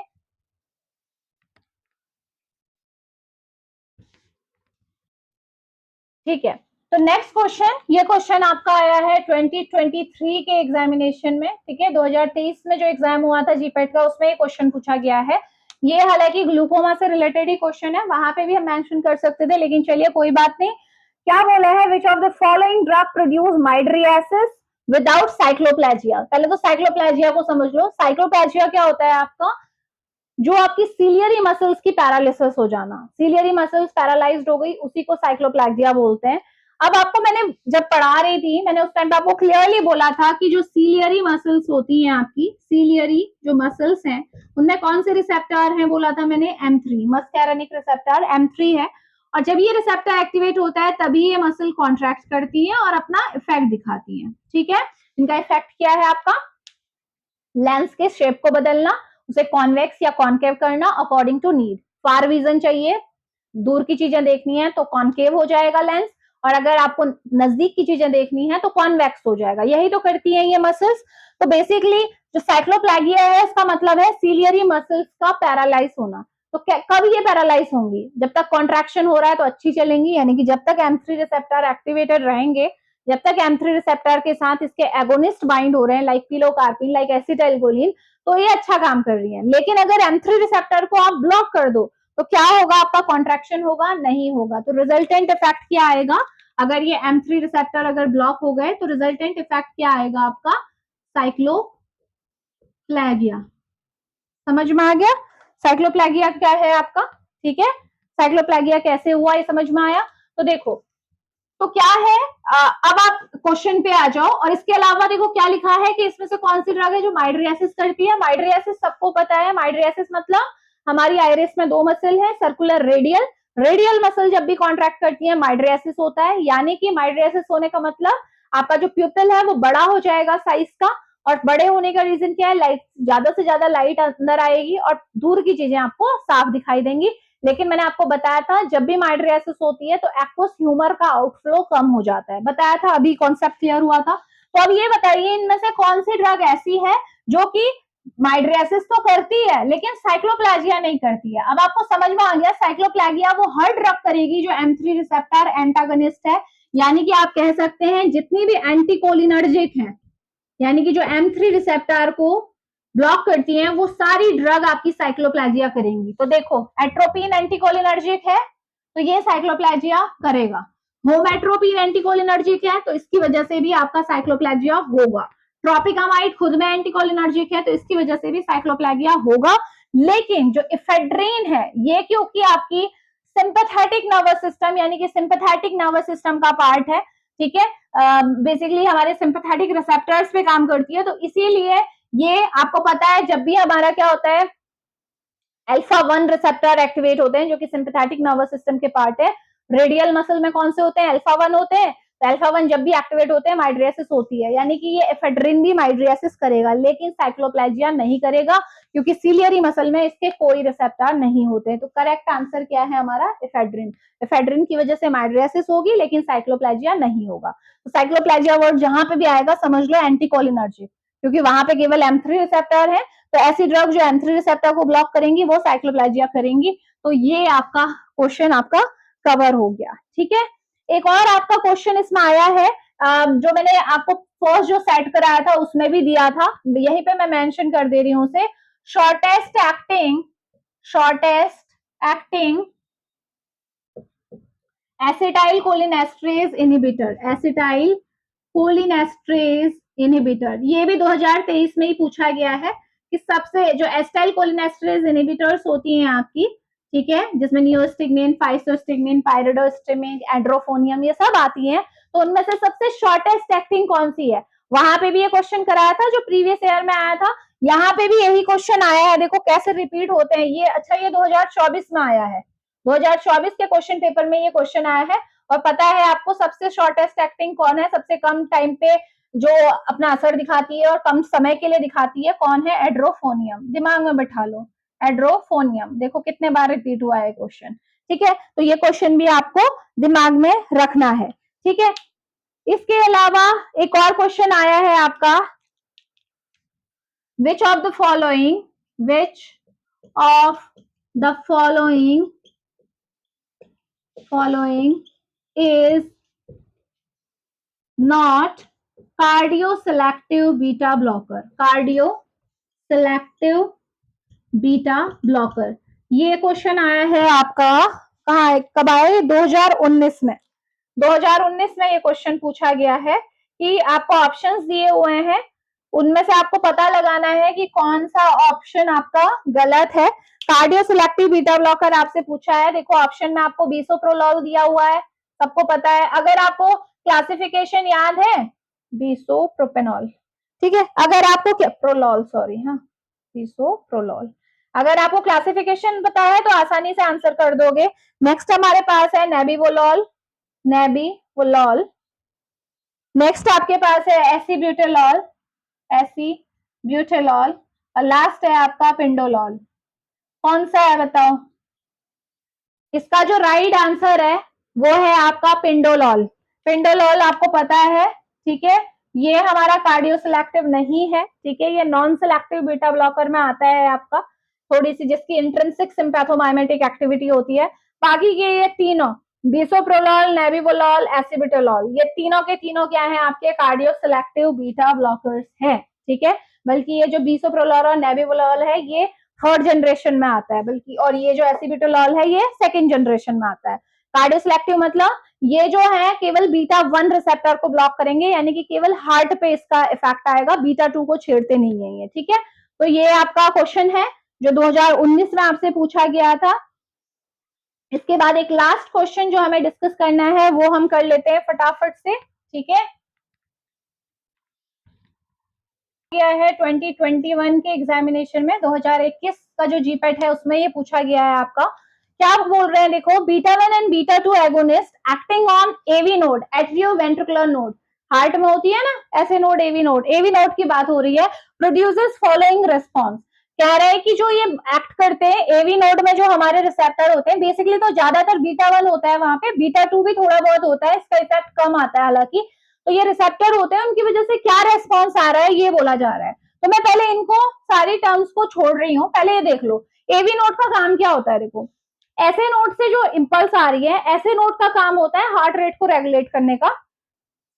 ठीक है, तो नेक्स्ट क्वेश्चन, ये क्वेश्चन आपका आया है 2023 के एग्जामिनेशन में, ठीक है। 2023 में जो एग्जाम हुआ था जीपेट का, उसमें ये क्वेश्चन पूछा गया है। ये हालांकि ग्लूकोमा से रिलेटेड ही क्वेश्चन है, वहां पे भी हम मेंशन कर सकते थे, लेकिन चलिए कोई बात नहीं। क्या बोला है? Which of the following drug produce mydriasis without cycloplegia. पहले तो साइक्लोप्लाजिया को समझ लो। साइक्लोप्लाजिया क्या होता है आपका? जो आपकी सीलियरी मसल्स की पैरालिसिस हो जाना, सीलियरी मसल्स पैरालाइज्ड हो गई, उसी को साइक्लोप्लाजिया बोलते हैं। अब आपको मैंने जब पढ़ा रही थी, मैंने उस टाइम पे आपको क्लियरली बोला था कि जो सीलियरी मसल्स होती हैं आपकी, सीलियरी जो मसल्स हैं, उनमें कौन से रिसेप्टर हैं बोला था मैंने? M3, मस्कैरेनिक रिसेप्टर M3 है। और जब ये रिसेप्टर एक्टिवेट होता है तभी ये मसल कॉन्ट्रैक्ट करती है और अपना इफेक्ट दिखाती है, ठीक है। इनका इफेक्ट क्या है आपका? लेंस के शेप को बदलना, उसे कॉन्वेक्स या कॉन्केव करना according to need. Far vision चाहिए, दूर की चीजें देखनी है तो कॉन्केव हो जाएगा लेंस, और अगर आपको नजदीक की चीजें देखनी है तो कॉन्वेक्स हो जाएगा। यही तो करती हैं ये मसल्स। तो बेसिकली जो साइक्लोप्लागिया है, इसका मतलब है सीलियरी मसल्स का पैरालाइज होना। तो कब ये पैरालाइज होंगी? जब तक कॉन्ट्रैक्शन हो रहा है तो अच्छी चलेंगी, यानी कि जब तक M3 रिसेप्टर एक्टिवेटेड रहेंगे, जब तक M3 रिसेप्टर के साथ इसके एगोनिस्ट बाइंड हो रहे हैं, लाइक पिलोकार्पिन, लाइक एसिटाइलकोलिन, तो ये अच्छा काम कर रही है। लेकिन अगर M3 रिसेप्टर को आप ब्लॉक कर दो तो क्या होगा? आपका कॉन्ट्रैक्शन होगा? नहीं होगा। तो रिजल्टेंट इफेक्ट क्या आएगा? अगर ये M3 रिसेप्टर अगर ब्लॉक हो गए तो रिजल्टेंट इफेक्ट क्या आएगा आपका? साइक्लोप्लागिया। समझ में आ गया? साइक्लोप्लागिया क्या है आपका, ठीक है। साइक्लोप्लागिया कैसे हुआ ये समझ में आया? तो देखो, तो क्या है, अब आप क्वेश्चन पे आ जाओ। और इसके अलावा देखो क्या लिखा है कि इसमें से कौन सी ड्रग है जो माइड्रियासिस करती है। माइड्रियासिस सबको पता है, माइड्रियासिस मतलब हमारी आइरिस में दो मसल है, सर्कुलर रेडियल, रेडियल मसल जब भी कॉन्ट्रैक्ट करती है माइड्रियासिस होता है। यानी कि माइड्रियासिस होने का मतलब आपका जो प्यूपिल है वो बड़ा हो जाएगा साइज का, और बड़े होने का रीजन क्या है? लाइट, ज्यादा से ज्यादा लाइट अंदर आएगी और दूर की चीजें आपको साफ दिखाई देंगी। लेकिन मैंने आपको बताया था जब भी माइड्रियासिस होती है तो एक्वस ह्यूमर का आउटफ्लो कम हो जाता है, बताया था, अभी कॉन्सेप्ट क्लियर हुआ था। तो अब ये बताइए इनमें से कौन सी ड्रग ऐसी है जो कि माइड्रियासिस तो करती है लेकिन साइक्लोप्लाजिया नहीं करती है। अब आपको समझ में आ गया, साइक्लोप्लाजिया वो हर ड्रग करेगी जो M3 रिसेप्टर एंटागनिस्ट है, यानी कि आप कह सकते हैं जितनी भी एंटीकोलिनर्जिक है, यानी कि जो M3 रिसेप्टर को ब्लॉक करती हैं वो सारी ड्रग आपकी साइक्लोप्लाजिया करेंगी। तो देखो एट्रोपिन एंटीकोलिनर्जिक है तो ये साइक्लोप्लाजिया करेगा, होमेट्रोपिन एंटीकोलिनर्जिक है तो इसकी वजह से भी आपका साइक्लोप्लाजिया होगा, ट्रोपिकामाइड खुद में एंटीकोलिनर्जिक है तो इसकी वजह से भी साइक्लोप्लाजिया होगा। लेकिन जो इफेड्रीन है ये क्योंकि आपकी सिंपैथेटिक नर्वस सिस्टम यानी कि सिंपैथेटिक नर्वस सिस्टम का पार्ट है, ठीक है, बेसिकली हमारे सिंपैथेटिक रिसेप्टर्स पे काम करती है, तो इसीलिए ये आपको पता है जब भी हमारा क्या होता है अल्फा 1 रिसेप्टर एक्टिवेट होते हैं जो कि सिंपैथेटिक नर्वस सिस्टम के पार्ट है, रेडियल मसल में कौन से होते हैं अल्फा 1 होते हैं, तो अल्फा 1 जब भी एक्टिवेट होते हैं माइड्रियासिस होती है, यानी कि ये एफेड्रिन भी माइड्रियासिस करेगा लेकिन साइक्लोप्लाजिया नहीं करेगा क्योंकि सीलियरी मसल में इसके कोई रिसेप्टर नहीं होते। तो करेक्ट आंसर क्या है हमारा एफेड्रिन, एफेड्रिन की वजह से माइड्रियासिस होगी लेकिन साइक्लोप्लाजिया नहीं होगा। तो साइक्लोप्लाजिया वर्ड जहां पे भी आएगा समझ लो एंटीकोलिनर्जिक, क्योंकि वहां पे केवल M3 रिसेप्टर है, तो ऐसी ड्रग जो M3 रिसेप्टर को ब्लॉक करेंगी वो साइक्लोप्लाजिया करेंगी। तो ये आपका क्वेश्चन आपका कवर हो गया, ठीक है। एक और आपका क्वेश्चन इसमें आया है जो मैंने आपको फर्स्ट जो सेट कराया था उसमें भी दिया था, यहीं पे मैं मेंशन कर दे रही हूँ उसे, shortest acting acetyl cholinesterase inhibitor, acetyl cholinesterase inhibitor, ये भी 2023 में ही पूछा गया है कि सबसे जो एसिटाइल कोलिनेस्ट्रेज इनहिबिटर्स होती हैं आपकी, ठीक है, जिसमें नियोस्टिग्निन, फाइसोस्टिग्निन, पायरिडोस्टिमिक, एड्रोफोनियम ये सब आती हैं, तो उनमें से सबसे शॉर्टेस्ट एक्टिंग कौन सी है? वहां पे भी ये क्वेश्चन कराया था जो प्रीवियस ईयर में आया था, यहाँ पे भी यही क्वेश्चन आया है, देखो कैसे रिपीट होते हैं ये। अच्छा ये 2024 में आया है, 2024 के क्वेश्चन पेपर में ये क्वेश्चन आया है। और पता है आपको सबसे शॉर्टेस्ट एक्टिंग कौन है, सबसे कम टाइम पे जो अपना असर दिखाती है और कम समय के लिए दिखाती है, कौन है? एड्रोफोनियम, दिमाग में बैठा लो, एड्रोफोनियम। देखो कितने बार रिपीट हुआ है क्वेश्चन, ठीक है, तो ये क्वेश्चन भी आपको दिमाग में रखना है, ठीक है। इसके अलावा एक और क्वेश्चन आया है आपका, which of the following is not cardio-selective beta blocker, cardio-selective beta blocker। ये क्वेश्चन आया है आपका, कहाँ है, कब आया? 2019 में, 2019 में ये क्वेश्चन पूछा गया है कि आपको ऑप्शंस दिए हुए हैं, उनमें से आपको पता लगाना है कि कौन सा ऑप्शन आपका गलत है। कार्डियो सिलेक्टिव बीटा ब्लॉकर आपसे पूछा है, देखो ऑप्शन में आपको बिसोप्रोलॉल दिया हुआ है, सबको पता है। अगर आपको क्लासिफिकेशन याद है, बिसोप्रोपेनॉल, ठीक है, अगर आपको प्रोलॉल, सॉरी, हाँ बिसोप्रोलॉल, अगर आपको क्लासिफिकेशन पता है तो आसानी से आंसर कर दोगे। नेक्स्ट हमारे पास है नेबिवोलॉल, नेबिवोलॉल। नेक्स्ट आपके पास है एसीब्यूटेलॉल, एसीब्यूटेलॉल, और लास्ट है आपका पिंडोलॉल। कौन सा है बताओ? इसका जो राइट आंसर है वो है आपका पिंडोलॉल। पिंडोलॉल आपको पता है, ठीक है, ये हमारा कार्डियो सिलेक्टिव नहीं है, ठीक है, ये नॉन सिलेक्टिव बीटा ब्लॉकर में आता है आपका, थोड़ी सी जिसकी इंट्रिंसिक सिंपैथोमाइमेटिक एक्टिविटी होती है। बाकी के ये तीनों बिसोप्रोलॉल, नेबिवोलॉल, एसिबिटोलॉल, ये तीनों के तीनों क्या है आपके कार्डियो सिलेक्टिव बीटा ब्लॉकर्स हैं, ठीक है। बल्कि ये जो बिसोप्रोलॉल और नेबिवोलॉल है ये थर्ड जनरेशन में आता है, बल्कि, और ये जो एसिबिटोलॉल है ये सेकंड जनरेशन में आता है। कार्डियो सिलेक्टिव मतलब ये जो है केवल बीटा 1 रिसेप्टर को ब्लॉक करेंगे, यानी कि केवल हार्ट पे इसका इफेक्ट आएगा, बीटा 2 को छेड़ते नहीं है ये, ठीक है। तो ये आपका क्वेश्चन है जो 2019 में आपसे पूछा गया था। इसके बाद एक लास्ट क्वेश्चन जो हमें डिस्कस करना है वो हम कर लेते हैं फटाफट से, ठीक है। गया है 2021 के एग्जामिनेशन में, 2021 का जो जीपेट है उसमें ये पूछा गया है आपका, क्या बोल रहे हैं देखो, beta 1 and beta 2 agonist acting on AV node, atrioventricular node, heart में होती है ना ऐसे नोड, एवी नोड की बात हो रही है, प्रोड्यूसेस फॉलोइंग रिस्पॉन्स। कह रहे हैं कि जो ये एक्ट करते हैं एवी नोड में, जो हमारे रिसेप्टर होते हैं, बेसिकली तो ज्यादातर बीटा 1 होता है वहां पे, बीटा 2 भी थोड़ा बहुत होता है, इसका इफेक्ट कम आता है हालांकि। तो ये रिसेप्टर होते हैं, उनकी वजह से क्या रेस्पॉन्स आ रहा है ये बोला जा रहा है। तो मैं पहले इनको सारी टर्म्स को छोड़ रही हूँ, पहले ये देख लो एवी नोड का काम क्या होता है। देखो ऐसे नोड से जो इंपल्स आ रही है, ऐसे नोड का काम होता है हार्ट रेट को रेगुलेट करने का।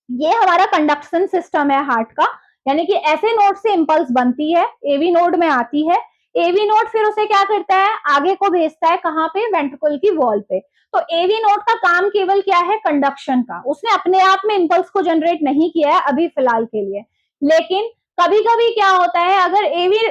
ये हमारा कंडक्शन सिस्टम है हार्ट का, यानी कि ऐसे नोड से इंपल्स बनती है, एवी नोड में आती है। एवी नोड फिर उसे क्या करता है, आगे को भेजता है कहाँ पे, वेंट्रिकल की वॉल पे। तो एवी नोड का काम केवल क्या है, कंडक्शन का। उसने अपने आप में इंपल्स को जनरेट नहीं किया है अभी फिलहाल के लिए। लेकिन कभी कभी क्या होता है, अगर एवी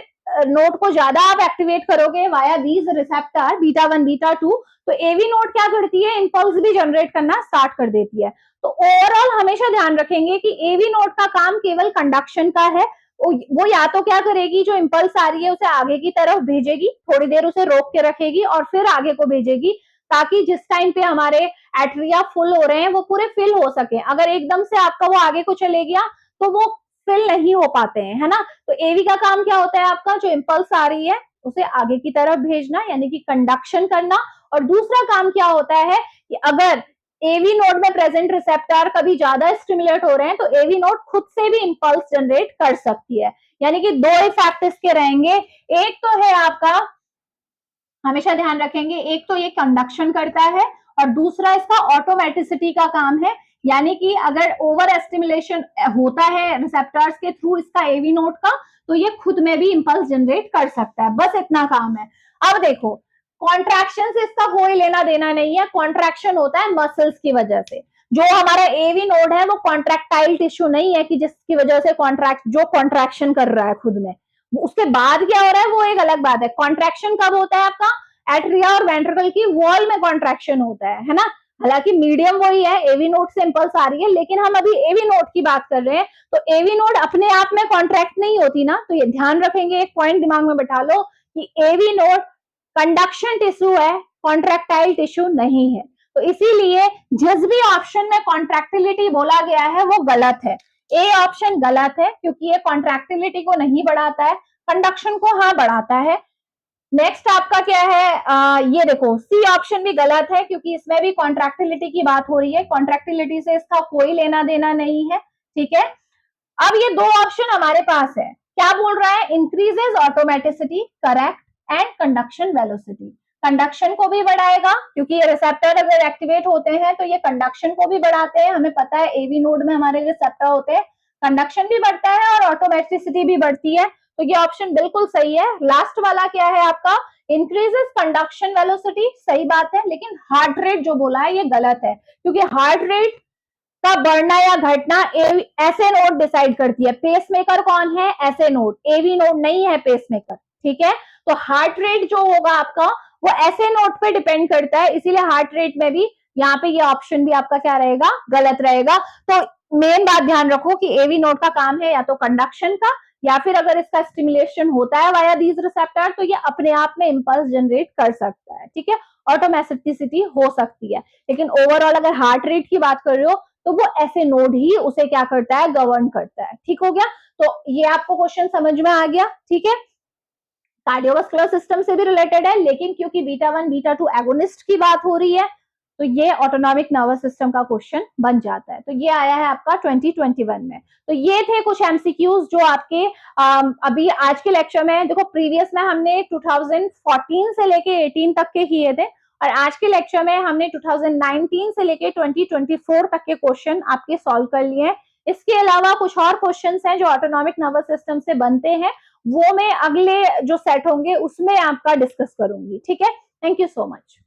नोड को ज्यादा आप एक्टिवेट करोगे via these receptor beta 1 beta 2, तो एवी नोड क्या करती है, इंपल्स भी जनरेट करना स्टार्ट कर देती है। तो ओवरऑल हमेशा ध्यान रखेंगे कि एवी नोड का काम केवल कंडक्शन का है। वो या तो क्या करेगी, जो इंपल्स आ रही है उसे आगे की तरफ भेजेगी, थोड़ी देर उसे रोक के रखेगी और फिर आगे को भेजेगी, ताकि जिस टाइम पे हमारे एट्रिया फुल हो रहे हैं वो पूरे फिल हो सके। अगर एकदम से आपका वो आगे को चले गया तो वो फिल नहीं हो पाते हैं, है ना। तो एवी का काम क्या होता है आपका, जो इंपल्स आ रही है उसे आगे की तरफ भेजना, यानी कि कंडक्शन करना। और दूसरा काम क्या होता है कि अगर एवी नोड में प्रेजेंट रिसेप्टर कभी ज्यादा स्टिमुलेट हो रहे हैं तो एवी नोड खुद से भी इंपल्स जनरेट कर सकती है। यानी कि दो इफेक्ट इसके रहेंगे। एक तो है आपका, हमेशा ध्यान रखेंगे, एक तो ये कंडक्शन करता है और दूसरा इसका ऑटोमेटिसिटी का काम है। यानी कि अगर ओवर एस्टिमुलेशन होता है रिसेप्टर्स के थ्रू इसका एवी नोड का, तो ये खुद में भी इंपल्स जनरेट कर सकता है। बस इतना काम है। अब देखो कॉन्ट्रैक्शन से इसका कोई लेना देना नहीं है। कॉन्ट्रैक्शन होता है मसल्स की वजह से। जो हमारा एवी नोड है वो कॉन्ट्रैक्टाइल टिश्यू नहीं है कि जिसकी वजह से कॉन्ट्रैक्शन कर रहा है खुद में। उसके बाद क्या हो रहा है वो एक अलग बात है। कॉन्ट्रैक्शन कब होता है आपका, एट्रिया और वेंट्रिकल की वॉल में कॉन्ट्रैक्शन होता है ना। हालांकि मीडियम वही है, एवी नोड से इंपल्स आ रही है, लेकिन हम अभी एवी नोड की बात कर रहे हैं। तो एवी नोड अपने आप में कॉन्ट्रैक्ट नहीं होती ना, तो ये ध्यान रखेंगे, एक पॉइंट दिमाग में बैठा लो कि एवी नोड कंडक्शन टिश्यू है, कॉन्ट्रैक्टाइल टिश्यू नहीं है। तो इसीलिए जिस भी ऑप्शन में कॉन्ट्रैक्टिलिटी बोला गया है वो गलत है। ए ऑप्शन गलत है क्योंकि ये कॉन्ट्रैक्टिलिटी को नहीं बढ़ाता है, कंडक्शन को हाँ बढ़ाता है। नेक्स्ट आपका क्या है, ये देखो सी ऑप्शन भी गलत है क्योंकि इसमें भी कॉन्ट्रैक्टिलिटी की बात हो रही है। कॉन्ट्रैक्टिलिटी से इसका कोई लेना देना नहीं है, ठीक है। अब ये दो ऑप्शन हमारे पास है, क्या बोल रहा है, increases automaticity, correct, and conduction velocity. Conduction को भी बढ़ाएगा क्योंकि ये रिसेप्टर अगर एक्टिवेट होते हैं तो ये कंडक्शन को भी बढ़ाते हैं। हमें पता है एवी नोड में हमारे रिसेप्टर होते हैं, कंडक्शन भी बढ़ता है और ऑटोमेटिसिटी भी बढ़ती है। तो ये ऑप्शन बिल्कुल सही है। लास्ट वाला क्या है आपका, इंक्रीजेस कंडक्शन वेलोसिटी, सही बात है, लेकिन हार्ट रेट जो बोला है ये गलत है क्योंकि हार्ट रेट का बढ़ना या घटना ऐसे नोड डिसाइड करती है। पेसमेकर कौन है, ऐसे नोड, एवी नोड नहीं है पेसमेकर, ठीक है। तो हार्ट रेट जो होगा आपका वो ऐसे नोड पे डिपेंड करता है, इसीलिए हार्ट रेट में भी यहाँ पे ये ऑप्शन भी आपका क्या रहेगा, गलत रहेगा। तो मेन बात ध्यान रखो कि एवी नोड का काम है या तो कंडक्शन का, या फिर अगर इसका स्टिमुलेशन होता है वाया दीज रिसेप्टर तो ये अपने आप में इंपल्स जनरेट कर सकता है, ठीक है। ऑटोमेटिसिटी हो सकती है, लेकिन ओवरऑल अगर हार्ट रेट की बात कर रहे हो तो वो ऐसे नोड ही उसे क्या करता है, गवर्न करता है। ठीक हो गया, तो ये आपको क्वेश्चन समझ में आ गया, ठीक है। कार्डियोवास्कुलर सिस्टम से भी रिलेटेड है, लेकिन क्योंकि बीटा 1 बीटा 2 एगोनिस्ट की बात हो रही है तो ये ऑटोनॉमिक नर्वस सिस्टम का क्वेश्चन बन जाता है। तो ये आया है आपका 2021 में। तो ये थे कुछ एमसीक्यूज जो आपके अभी आज के लेक्चर में, देखो प्रीवियस में हमने 2014 से लेके 18 तक के किए थे और आज के लेक्चर में हमने 2019 से लेके 2024 तक के क्वेश्चन आपके सॉल्व कर लिए हैं। इसके अलावा कुछ और क्वेश्चंस हैं जो ऑटोनॉमिक नर्वस सिस्टम से बनते हैं, वो मैं अगले जो सेट होंगे उसमें आपका डिस्कस करूंगी, ठीक है। Thank you so much.